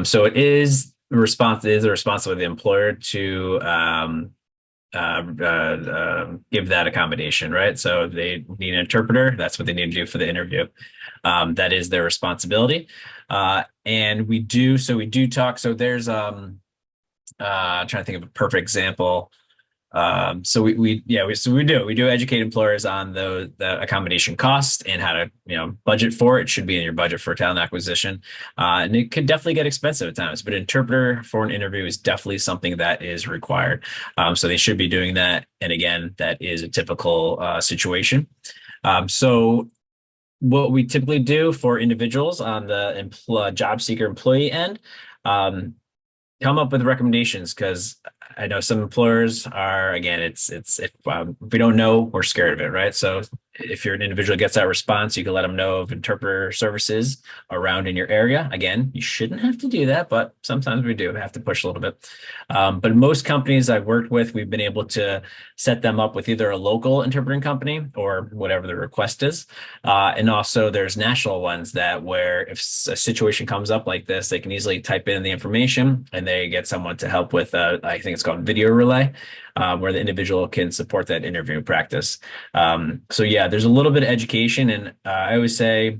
S2: So it is a responsibility of the employer to give that accommodation, right? So they need an interpreter. That's what they need to do for the interview. That is their responsibility. And we do talk. So there's trying to think of a perfect example. So we do educate employers on the accommodation cost and how to, budget for it. It should be in your budget for talent acquisition. And it could definitely get expensive at times, but interpreter for an interview is definitely something that is required. So they should be doing that. And again, that is a typical situation. So what we typically do for individuals on the job seeker employee end, come up with recommendations, because I know some employers are, again, if we don't know, we're scared of it, right? So if you're an individual that gets that response, you can let them know of interpreter services around in your area. Again, you shouldn't have to do that, but sometimes we do have to push a little bit. But most companies I've worked with, we've been able to set them up with either a local interpreting company or whatever the request is. And also there's national ones where if a situation comes up like this, they can easily type in the information and they get someone to help with, I think it's called video relay, where the individual can support that interview practice. So yeah, there's a little bit of education, and I always say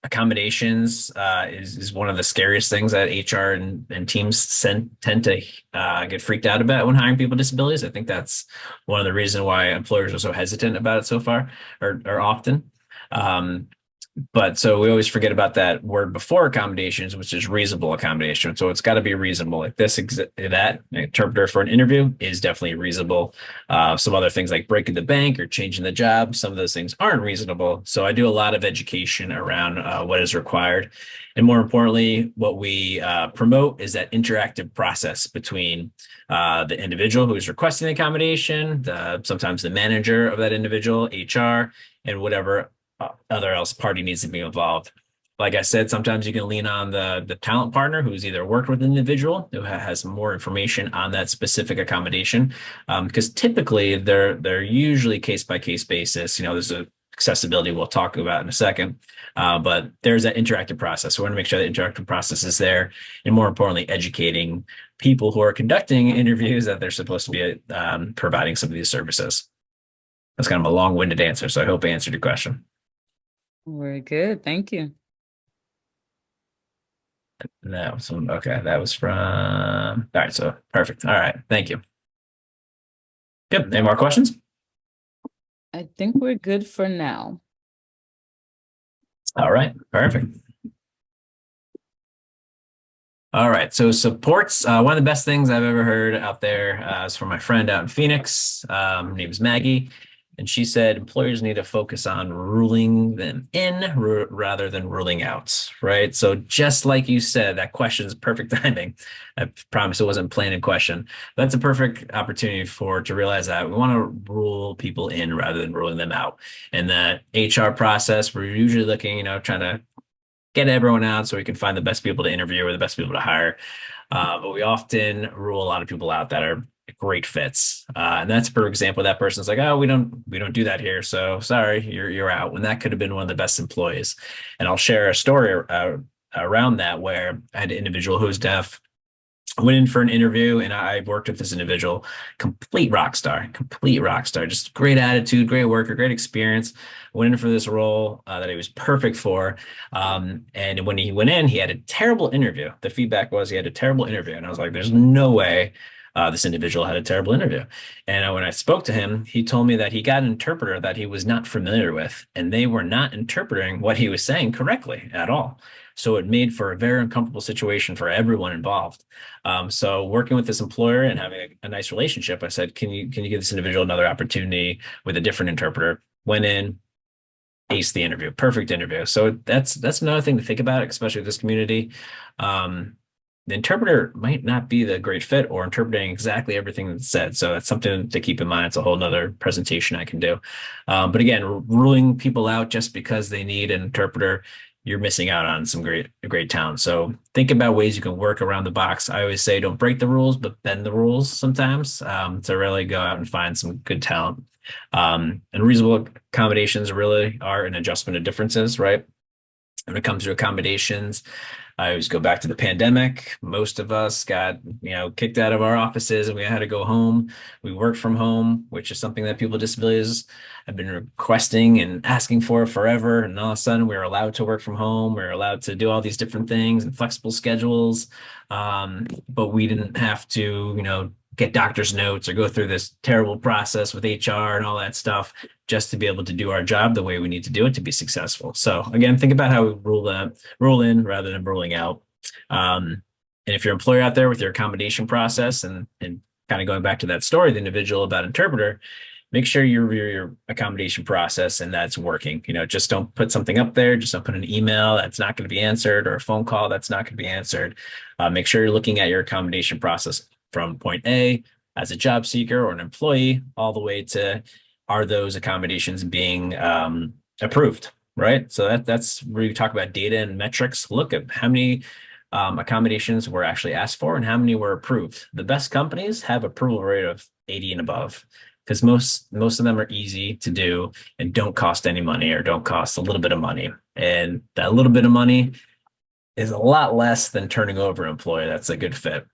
S2: accommodations is one of the scariest things that HR and teams tend to get freaked out about when hiring people with disabilities. I think that's one of the reasons why employers are so hesitant about it so far, or often. But so we always forget about that word before accommodations, which is reasonable accommodation. So it's got to be reasonable. Like that interpreter for an interview is definitely reasonable. Some other things like breaking the bank or changing the job, some of those things aren't reasonable. So I do a lot of education around what is required. And more importantly, what we promote is that interactive process between the individual who is requesting the accommodation, sometimes the manager of that individual, HR, and whatever other else party needs to be involved. Like I said, sometimes you can lean on the talent partner who's either worked with an individual who has more information on that specific accommodation, because typically they're usually case by case basis. There's a accessibility we'll talk about in a second, but there's that interactive process. So we want to make sure that interactive process is there, and more importantly, educating people who are conducting interviews that they're supposed to be providing some of these services. That's kind of a long-winded answer, so I hope I answered your question.
S1: Very good. Thank you.
S2: Okay. That was from, all right. So perfect. All right. Thank you. Good. Any more questions?
S1: I think we're good for now.
S2: All right. Perfect. All right. So supports, one of the best things I've ever heard out there is from my friend out in Phoenix. Her name is Maggie. And she said employers need to focus on ruling them in rather than ruling out, right? So just like you said, that question's perfect timing. I promise it wasn't planned in question. That's a perfect opportunity to realize that we want to rule people in rather than ruling them out. And that HR process, we're usually looking, trying to get everyone out so we can find the best people to interview or the best people to hire. But we often rule a lot of people out that are great fits. And that's, for example, that person's like, oh, we don't do that here. So sorry, you're out. When that could have been one of the best employees. And I'll share a story around that where I had an individual who was deaf. I went in for an interview and I worked with this individual, complete rock star, just great attitude, great worker, great experience. Went in for this role that he was perfect for. And when he went in, he had a terrible interview. The feedback was he had a terrible interview. And I was like, there's no way this individual had a terrible interview. And when I spoke to him, he told me that he got an interpreter that he was not familiar with, and they were not interpreting what he was saying correctly at all. So it made for a very uncomfortable situation for everyone involved. So working with this employer and having a nice relationship, I said, can you give this individual another opportunity with a different interpreter? Went in, aced the interview, perfect interview. So that's another thing to think about, especially with this community. The interpreter might not be the great fit or interpreting exactly everything that's said. So that's something to keep in mind. It's a whole nother presentation I can do. But again, ruling people out just because they need an interpreter, you're missing out on some great talent. So think about ways you can work around the box. I always say don't break the rules, but bend the rules sometimes to really go out and find some good talent. And reasonable accommodations really are an adjustment of differences, right? When it comes to accommodations, I always go back to the pandemic. Most of us got, kicked out of our offices and we had to go home. We worked from home, which is something that people with disabilities have been requesting and asking for forever. And all of a sudden we were allowed to work from home. We were allowed to do all these different things and flexible schedules. But we didn't have to, get doctor's notes or go through this terrible process with HR and all that stuff just to be able to do our job the way we need to do it to be successful. So again, think about how we rule in rather than ruling out. And if you're an employer out there with your accommodation process and kind of going back to that story, the individual about interpreter, make sure you review your accommodation process and that's working. Just don't put something up there. Just don't put an email that's not going to be answered or a phone call that's not going to be answered. Make sure you're looking at your accommodation process from point A as a job seeker or an employee all the way to are those accommodations being approved, right? So that's where you talk about data and metrics. Look at how many accommodations were actually asked for and how many were approved. The best companies have approval rate of 80 and above because most of them are easy to do and don't cost any money or don't cost a little bit of money. And that little bit of money is a lot less than turning over an employee that's a good fit.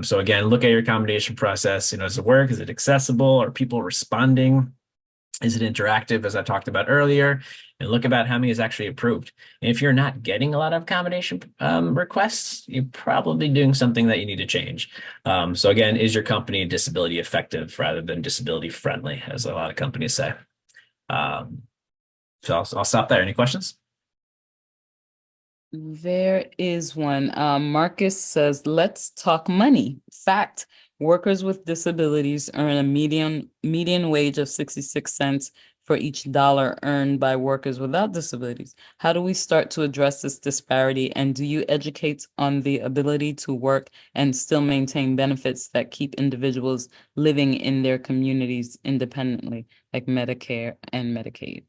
S2: So again, look at your accommodation process. Does it work? Is it accessible? Are people responding? Is it interactive, as I talked about earlier? And look about how many is actually approved. And if you're not getting a lot of accommodation requests, you're probably doing something that you need to change. So again, is your company disability effective rather than disability friendly, as a lot of companies say? So I'll stop there. Any questions?
S1: There is one. Marcus says, let's talk money. Fact, workers with disabilities earn a median wage of 66 cents for each dollar earned by workers without disabilities. How do we start to address this disparity? And do you educate on the ability to work and still maintain benefits that keep individuals living in their communities independently, like Medicare and Medicaid?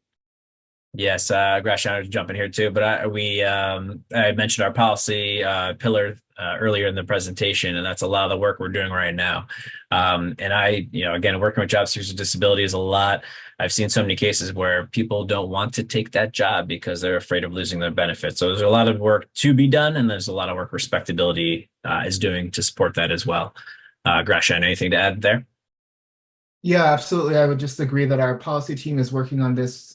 S2: Yes, Grash, I was jumping here too, but I mentioned our policy pillar earlier in the presentation, and that's a lot of the work we're doing right now. And again, working with job seekers with disabilities a lot. I've seen so many cases where people don't want to take that job because they're afraid of losing their benefits. So there's a lot of work to be done, and there's a lot of work RespectAbility is doing to support that as well. Grash, anything to add there?
S3: Yeah, absolutely. I would just agree that our policy team is working on this,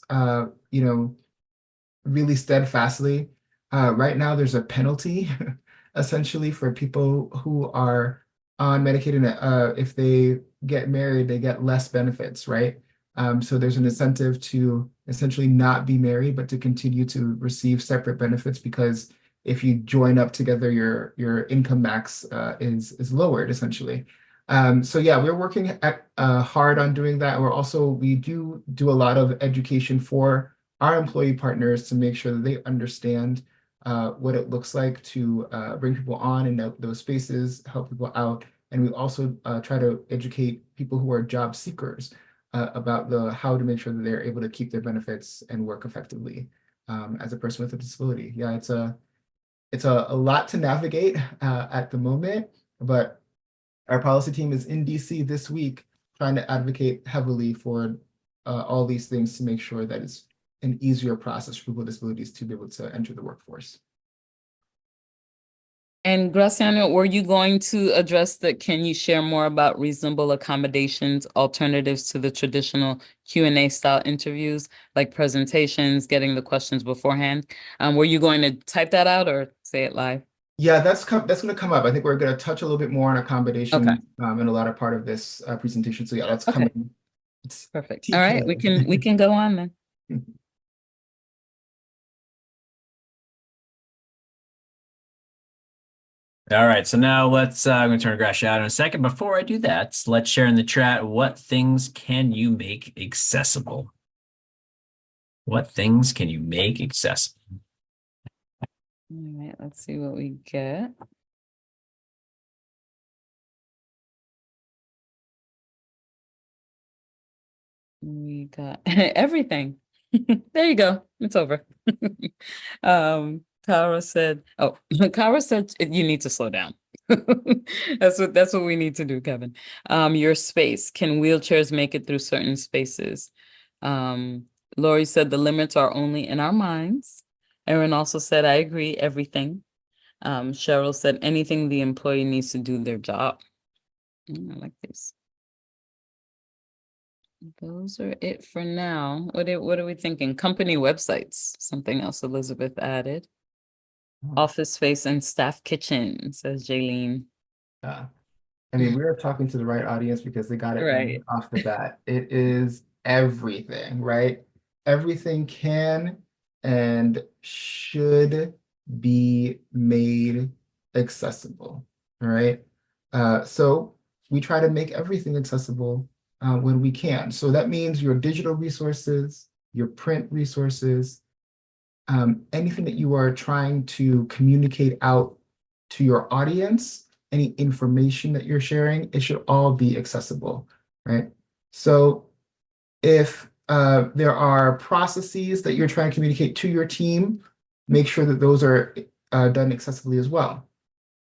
S3: really steadfastly. Right now, there's a penalty essentially for people who are on Medicaid, and if they get married, they get less benefits, right? So there's an incentive to essentially not be married, but to continue to receive separate benefits because if you join up together, your income max is lowered essentially. So yeah, we're working hard on doing that. We do a lot of education for our employee partners to make sure that they understand what it looks like to bring people on in those spaces, help people out. And we also try to educate people who are job seekers about how to make sure that they're able to keep their benefits and work effectively as a person with a disability. Yeah, it's a lot to navigate at the moment, but our policy team is in DC this week trying to advocate heavily for all these things to make sure that it's an easier process for people with disabilities to be able to enter the workforce.
S1: And Graciano, were you going to address can you share more about reasonable accommodations, alternatives to the traditional Q&A style interviews, like presentations, getting the questions beforehand? Were you going to type that out or say it live?
S3: Yeah, that's going to come up. I think we're going to touch a little bit more on accommodation
S1: Okay.
S3: in a latter part of this presentation. So yeah, that's
S1: Okay.
S3: coming. It's
S1: Perfect. All right, we
S3: detailed.
S1: can go on then.
S2: All right, so now I'm going to turn to Graciano in a second. Before I do that, let's share in the chat, what things can you make accessible? What things can you make accessible?
S1: All right, let's see what we get. We got everything. There you go. It's over. Kara said, Kara said you need to slow down. That's what we need to do, Kevin. Your space. Can wheelchairs make it through certain spaces? Lori said the limits are only in our minds. Erin also said, I agree, everything. Cheryl said anything the employee needs to do their job. I like this. Those are it for now. What are we thinking? Company websites, something else Elizabeth added. Office space and staff kitchen, says Jaylene.
S3: I mean, we are talking to the right audience because they got it
S1: Right.
S3: off the bat. It is everything, right? Everything can and should be made accessible, all right? So we try to make everything accessible when we can. So that means your digital resources, your print resources, anything that you are trying to communicate out to your audience, any information that you're sharing, it should all be accessible, right? So if there are processes that you're trying to communicate to your team, make sure that those are done accessibly as well.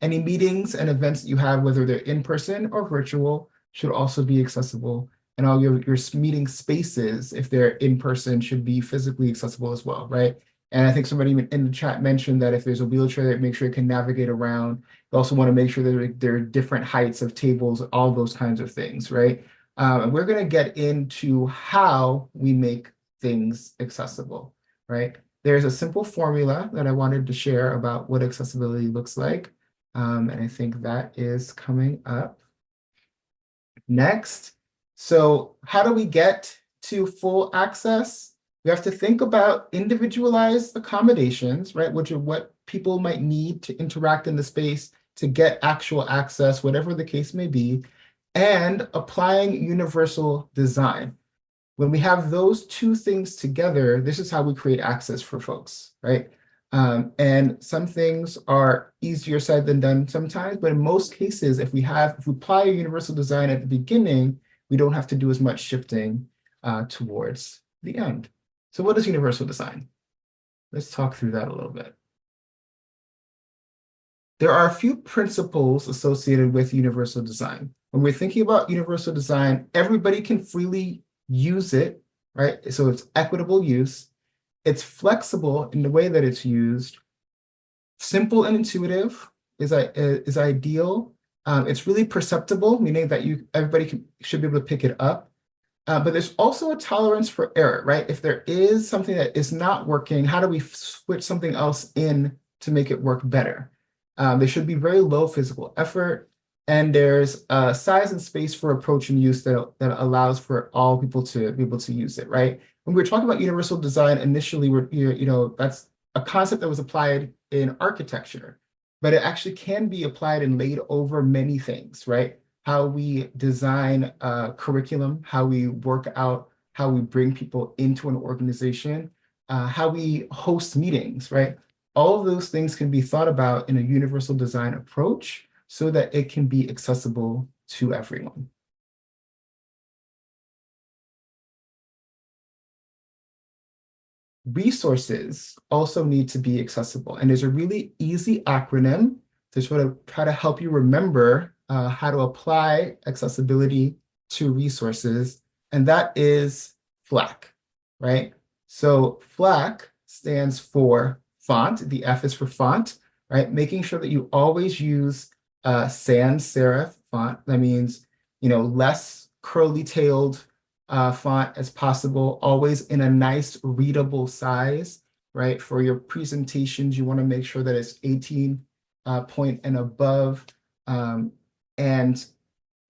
S3: Any meetings and events that you have, whether they're in person or virtual, should also be accessible. And all your meeting spaces, if they're in person, should be physically accessible as well, right? And I think somebody in the chat mentioned that if there's a wheelchair, that make sure it can navigate around. You also want to make sure that there are different heights of tables, all those kinds of things, right? And we're going to get into how we make things accessible, right? There's a simple formula that I wanted to share about what accessibility looks like. And I think that is coming up next. So how do we get to full access? We have to think about individualized accommodations, right? Which are what people might need to interact in the space to get actual access, whatever the case may be, and applying universal design. When we have those two things together, this is how we create access for folks, right? And some things are easier said than done sometimes, but in most cases, if we apply a universal design at the beginning, we don't have to do as much shifting towards the end. So what is universal design? Let's talk through that a little bit. There are a few principles associated with universal design. When we're thinking about universal design, everybody can freely use it, right? So it's equitable use. It's flexible in the way that it's used. Simple and intuitive is ideal. It's really perceptible, meaning that everybody should be able to pick it up. But there's also a tolerance for error, right? If there is something that is not working, how do we switch something else in to make it work better? There should be very low physical effort, and there's size and space for approach and use that allows for all people to be able to use it, right? When we're talking about universal design, initially, that's a concept that was applied in architecture, but it actually can be applied and laid over many things, right? How we design curriculum, how we work out, how we bring people into an organization, how we host meetings, right? All of those things can be thought about in a universal design approach so that it can be accessible to everyone. Resources also need to be accessible. And there's a really easy acronym to sort of try to help you remember how to apply accessibility to resources. And that is FLAC, right? So FLAC stands for font. The F is for font, right? Making sure that you always use sans serif font. That means, less curly-tailed font as possible, always in a nice readable size, right? For your presentations, you want to make sure that it's 18 point and above. And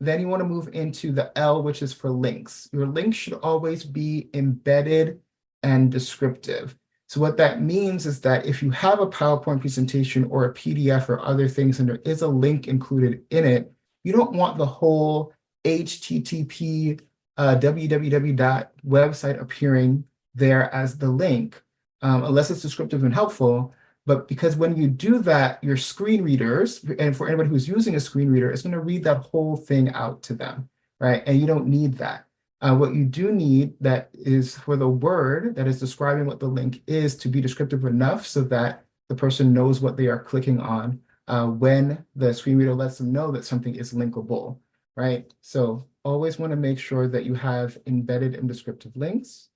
S3: then you want to move into the L, which is for links. Your links should always be embedded and descriptive. So what that means is that if you have a PowerPoint presentation or a PDF or other things, and there is a link included in it, you don't want the whole HTTP www website appearing there as the link, unless it's descriptive and helpful. But because when you do that, your screen readers, and for anybody who's using a screen reader, it's going to read that whole thing out to them, right? And you don't need that. What you do need that is for the word that is describing what the link is to be descriptive enough so that the person knows what they are clicking on when the screen reader lets them know that something is linkable, right? So always want to make sure that you have embedded and descriptive links.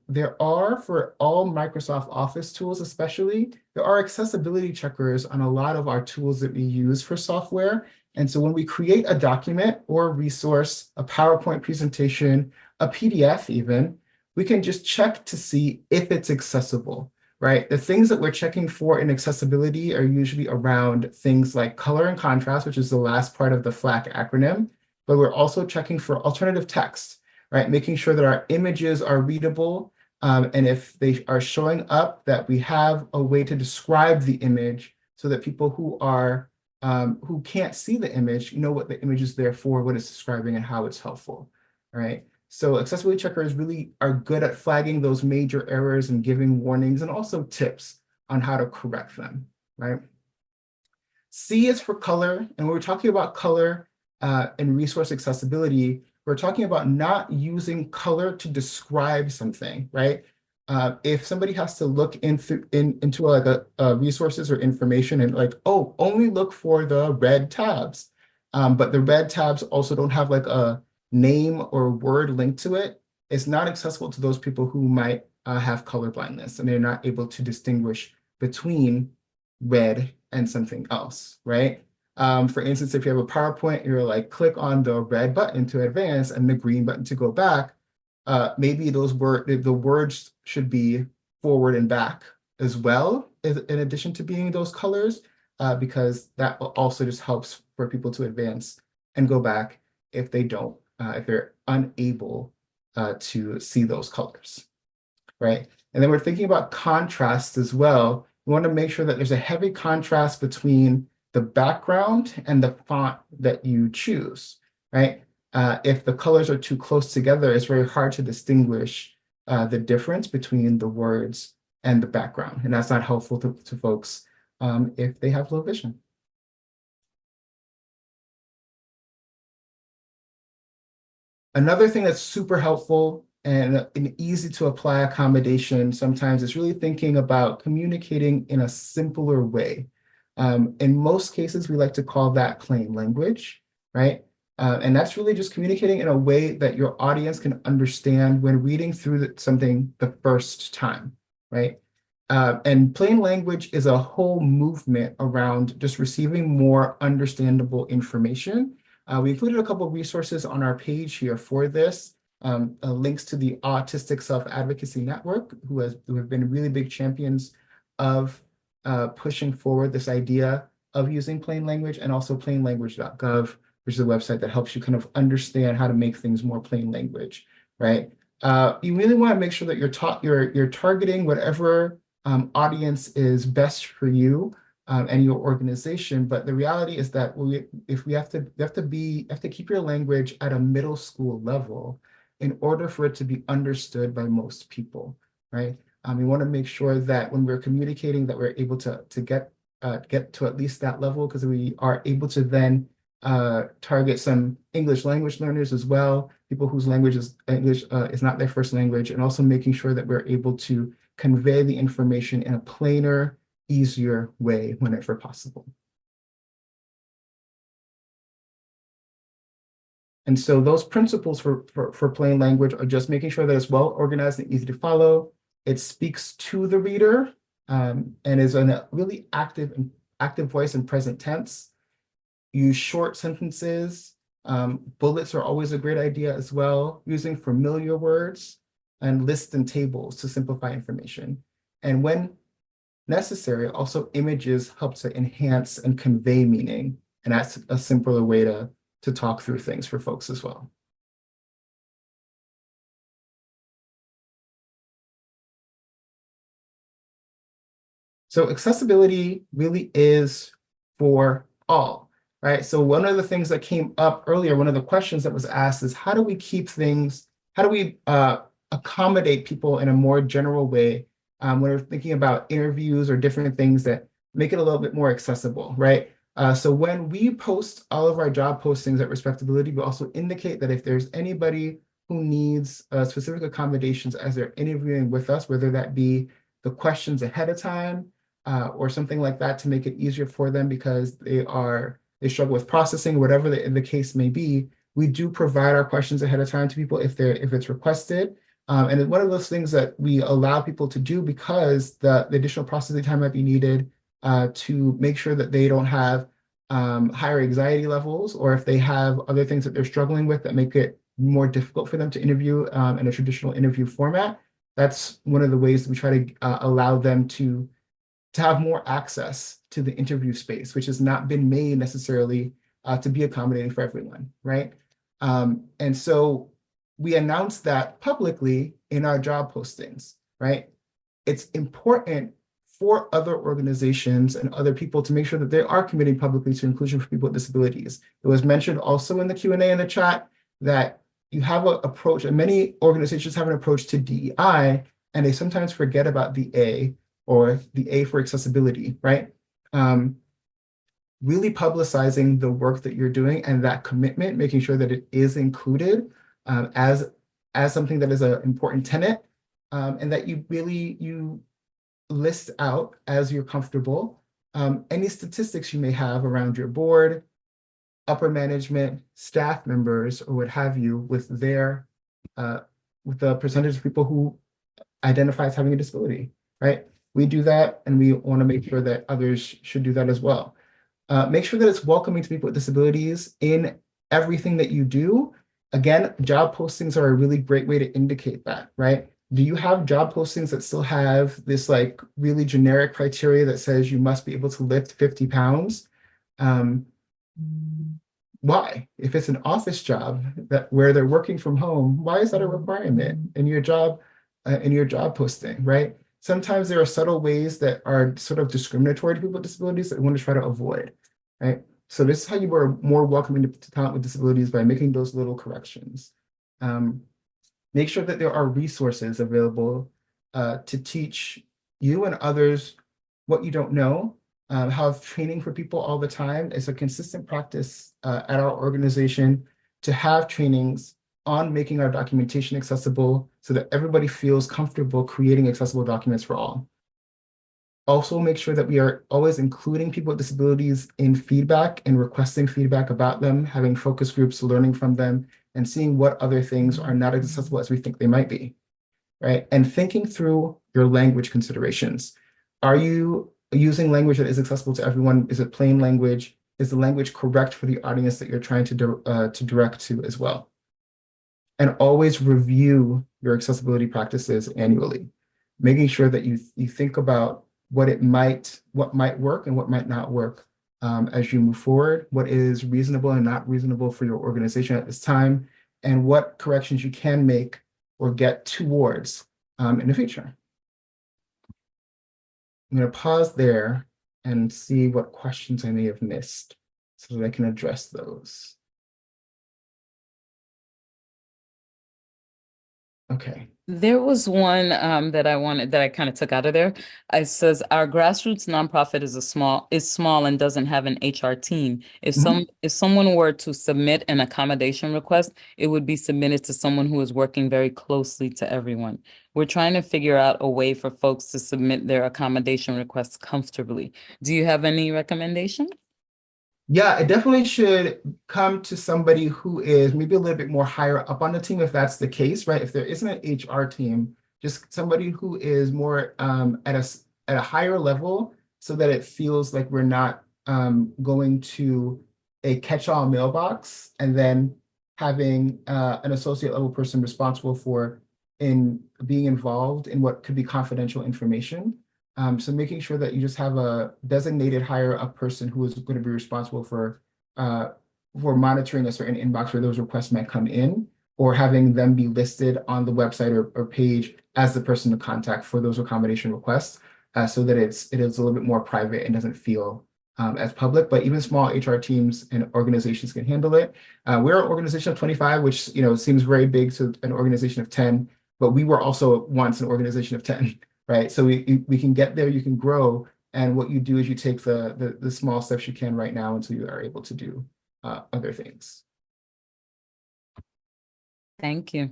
S3: There are, for all Microsoft Office tools especially, there are accessibility checkers on a lot of our tools that we use for software. And so when we create a document or a resource, a PowerPoint presentation, a PDF even, we can just check to see if it's accessible, right? The things that we're checking for in accessibility are usually around things like color and contrast, which is the last part of the FLAC acronym, but we're also checking for alternative text, right? Making sure that our images are readable, and if they are showing up, that we have a way to describe the image so that people who can't see the image know what the image is there for, what it's describing, and how it's helpful, right? So accessibility checkers really are good at flagging those major errors and giving warnings and also tips on how to correct them, right? C is for color, and when we're talking about color and resource accessibility, we're talking about not using color to describe something, right? If somebody has to look into like a resources or information and like, oh, only look for the red tabs, but the red tabs also don't have like a name or word linked to it, it's not accessible to those people who might have color blindness and they're not able to distinguish between red and something else, right? For instance, if you have a PowerPoint, you're like, click on the red button to advance and the green button to go back. Maybe the words should be forward and back as well, in addition to being those colors, because that also just helps for people to advance and go back if they're unable to see those colors, right? And then we're thinking about contrast as well. We want to make sure that there's a heavy contrast between the background and the font that you choose, right? If the colors are too close together, it's very hard to distinguish the difference between the words and the background. And that's not helpful to folks if they have low vision. Another thing that's super helpful and an easy to apply accommodation sometimes is really thinking about communicating in a simpler way. In most cases, we like to call that plain language, right? And that's really just communicating in a way that your audience can understand when reading through something the first time, right? And plain language is a whole movement around just receiving more understandable information. We included a couple of resources on our page here for this, links to the Autistic Self-Advocacy Network, who have been really big champions of pushing forward this idea of using plain language, and also plainlanguage.gov, which is a website that helps you kind of understand how to make things more plain language, right? You really want to make sure that you're targeting whatever audience is best for you and your organization. But the reality is that if we have to keep your language at a middle school level in order for it to be understood by most people, right? We want to make sure that when we're communicating that we're able to get to at least that level, because we are able to then target some English language learners as well, people whose language is English is not their first language, and also making sure that we're able to convey the information in a plainer, easier way whenever possible. And so those principles for plain language are just making sure that it's well organized and easy to follow. It speaks to the reader and is in a really active voice and present tense. Use short sentences. Bullets are always a great idea as well. Using familiar words and lists and tables to simplify information. And when necessary, also images help to enhance and convey meaning. And that's a simpler way to talk through things for folks as well. So accessibility really is for all, right? So one of the things that came up earlier, one of the questions that was asked is how do we accommodate people in a more general way when we're thinking about interviews or different things that make it a little bit more accessible, right? So when we post all of our job postings at RespectAbility, we also indicate that if there's anybody who needs specific accommodations as they're interviewing with us, whether that be the questions ahead of time or something like that to make it easier for them because they struggle with processing, whatever the case may be, we do provide our questions ahead of time to people if it's requested. And one of those things that we allow people to do because the additional processing time might be needed to make sure that they don't have higher anxiety levels, or if they have other things that they're struggling with that make it more difficult for them to interview in a traditional interview format. That's one of the ways that we try to allow them to have more access to the interview space, which has not been made necessarily to be accommodating for everyone, right? And so we announced that publicly in our job postings, right? It's important for other organizations and other people to make sure that they are committing publicly to inclusion for people with disabilities. It was mentioned also in the Q&A in the chat that you have an approach, and many organizations have an approach to DEI, and they sometimes forget about the A, or the A for accessibility, right? Really publicizing the work that you're doing and that commitment, making sure that it is included as something that is an important tenet, and that you list out as you're comfortable any statistics you may have around your board, upper management, staff members, or what have you, with the percentage of people who identify as having a disability, right? We do that, and we want to make sure that others should do that as well. Make sure that it's welcoming to people with disabilities in everything that you do. Again, job postings are a really great way to indicate that, right? Do you have job postings that still have this like really generic criteria that says you must be able to lift 50 pounds? Why? If it's an office job where they're working from home, why is that a requirement in your job posting, right? Sometimes there are subtle ways that are sort of discriminatory to people with disabilities that we want to try to avoid, right? So this is how you are more welcoming to talent with disabilities, by making those little corrections. Make sure that there are resources available to teach you and others what you don't know. Have training for people all the time. It's a consistent practice at our organization to have trainings on making our documentation accessible so that everybody feels comfortable creating accessible documents for all. Also, make sure that we are always including people with disabilities in feedback and requesting feedback about them, having focus groups, learning from them, and seeing what other things are not as accessible as we think they might be, right? And thinking through your language considerations. Are you using language that is accessible to everyone? Is it plain language? Is the language correct for the audience that you're trying to direct to as well? And always review your accessibility practices annually, making sure that you think about what might work and what might not work as you move forward, what is reasonable and not reasonable for your organization at this time, and what corrections you can make or get towards in the future. I'm going to pause there and see what questions I may have missed so that I can address those. Okay.
S1: There was one that I kind of took out of there. It says our grassroots nonprofit is small and doesn't have an HR team. If someone were to submit an accommodation request, it would be submitted to someone who is working very closely to everyone. We're trying to figure out a way for folks to submit their accommodation requests comfortably. Do you have any recommendations?
S3: Yeah, it definitely should come to somebody who is maybe a little bit more higher up on the team if that's the case, right? If there isn't an HR team, just somebody who is more at a higher level so that it feels like we're not going to a catch-all mailbox and then having an associate level person responsible for in being involved in what could be confidential information. So making sure that you just have a designated higher up person who is going to be responsible for monitoring a certain inbox where those requests might come in, or having them be listed on the website or page as the person to contact for those accommodation requests, so that it is a little bit more private and doesn't feel as public. But even small HR teams and organizations can handle it. We're an organization of 25, which seems very big to an organization of 10, but we were also once an organization of 10. Right. So we can get there, you can grow. And what you do is you take the small steps you can right now until you are able to do other things.
S1: Thank you.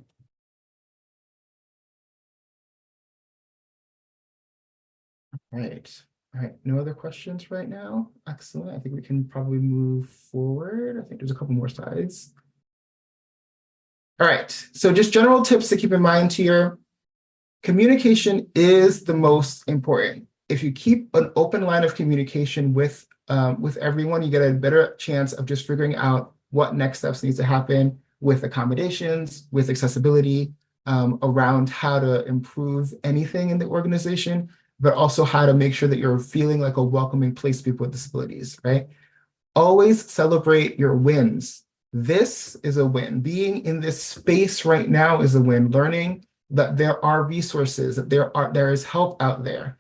S3: Right. All right. No other questions right now. Excellent. I think we can probably move forward. I think there's a couple more slides. All right. So just general tips to keep in mind here. Communication is the most important. If you keep an open line of communication with everyone, you get a better chance of just figuring out what next steps needs to happen with accommodations, with accessibility, around how to improve anything in the organization, but also how to make sure that you're feeling like a welcoming place to people with disabilities, right? Always celebrate your wins. This is a win. Being in this space right now is a win. Learning that there are resources, that there is help out there,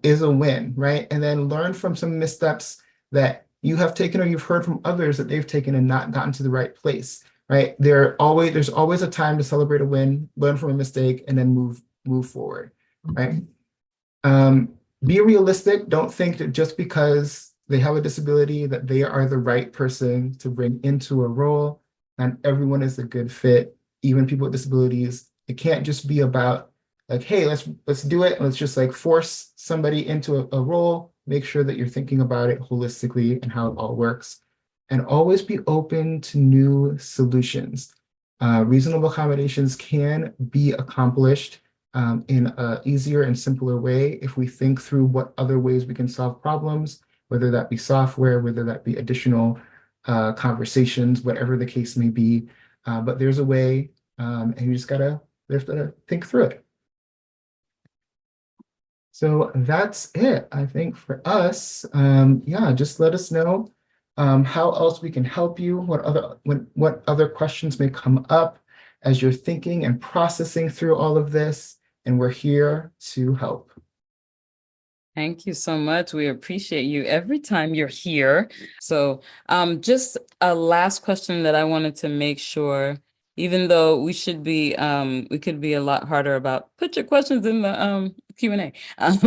S3: is a win, right? And then learn from some missteps that you have taken or you've heard from others that they've taken and not gotten to the right place, right? There's always a time to celebrate a win, learn from a mistake, and then move forward, right? Be realistic. Don't think that just because they have a disability that they are the right person to bring into a role, and everyone is a good fit, even people with disabilities. It can't just be about like, hey, let's do it. Let's just like force somebody into a role. Make sure that you're thinking about it holistically and how it all works. And always be open to new solutions. Reasonable accommodations can be accomplished in an easier and simpler way if we think through what other ways we can solve problems, whether that be software, whether that be additional conversations, whatever the case may be. But there's a way, and you just gotta think through it. So that's it, I think, for us. Yeah, just let us know how else we can help you, what other questions may come up as you're thinking and processing through all of this, and we're here to help.
S1: Thank you so much. We appreciate you every time you're here. So just a last question that I wanted to make sure, even though we could be a lot harder about put your questions in the Q&A,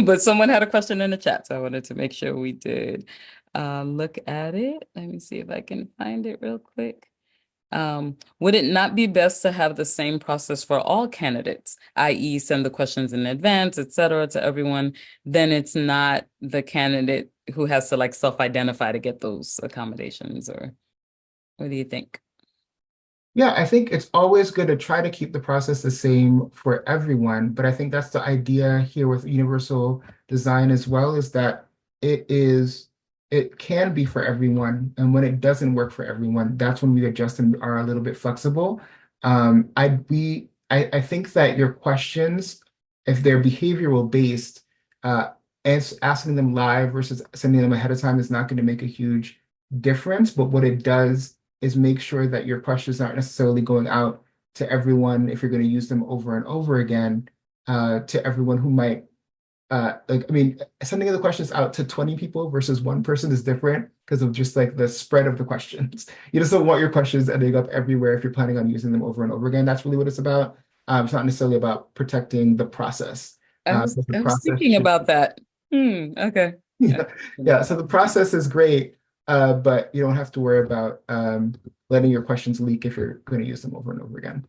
S1: but someone had a question in the chat, so I wanted to make sure we did look at it. Let me see if I can find it real quick. Would it not be best to have the same process for all candidates, i.e. send the questions in advance, et cetera, to everyone? Then it's not the candidate who has to like self-identify to get those accommodations, or what do you think?
S3: Yeah, I think it's always good to try to keep the process the same for everyone, but I think that's the idea here with universal design as well, is that it can be for everyone, and when it doesn't work for everyone, that's when we adjust and are a little bit flexible. I think that your questions, if they're behavioral based, asking them live versus sending them ahead of time is not going to make a huge difference, but what it does is make sure that your questions aren't necessarily going out to everyone if you're going to use them over and over again, to everyone who might like, I mean, sending the questions out to 20 people versus one person is different because of just like the spread of the questions. You just don't want your questions ending up everywhere if you're planning on using them over and over again. That's really what it's about. It's not necessarily about protecting the process. But the
S1: I was
S3: process
S1: thinking
S3: should,
S1: about that. Okay.
S3: yeah, yeah. So the process is great, but you don't have to worry about letting your questions leak if you're going to use them over and over again.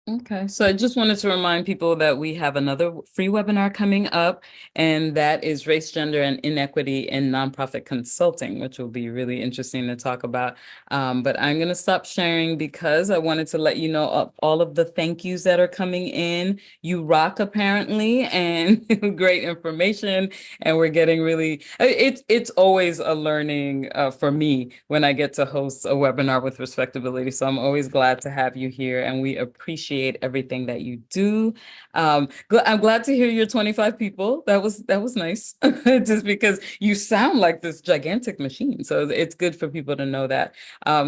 S1: Okay, so I just wanted to remind people that we have another free webinar coming up, and that is race, gender, and inequity in nonprofit consulting, which will be really interesting to talk about. But I'm going to stop sharing because I wanted to let you know of all of the thank yous that are coming in. You rock, apparently, and great information. And we're getting really, it's always a learning for me when I get to host a webinar with Respectability. So I'm always glad to have you here, and we appreciate everything that you do. I'm glad to hear you're 25 people. That was nice. Just because you sound like this gigantic machine. So it's good for people to know that.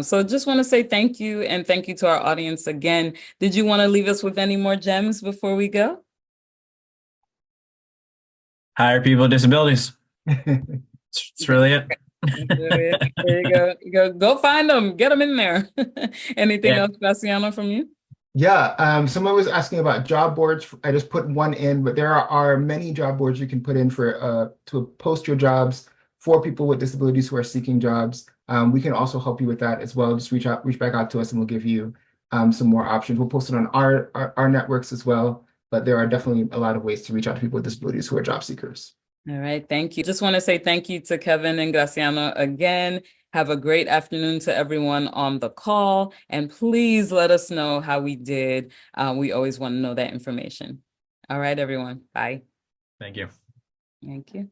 S1: So just want to say thank you, and thank you to our audience again. Did you want to leave us with any more gems before we go?
S2: Hire people with disabilities. It's really it.
S1: There you go. Go find them. Get them in there. Anything
S2: Yeah.
S1: else, Graciano, from you?
S3: Yeah, someone was asking about job boards. I just put one in, but there are many job boards you can put in for to post your jobs for people with disabilities who are seeking jobs. We can also help you with that as well. Just reach back out to us, and we'll give you some more options. We'll post it on our networks as well. But there are definitely a lot of ways to reach out to people with disabilities who are job seekers.
S1: All right, thank you. Just want to say thank you to Kevin and Graciano again. Have a great afternoon to everyone on the call, and please let us know how we did. We always want to know that information. All right, everyone. Bye.
S2: Thank you.
S1: Thank you.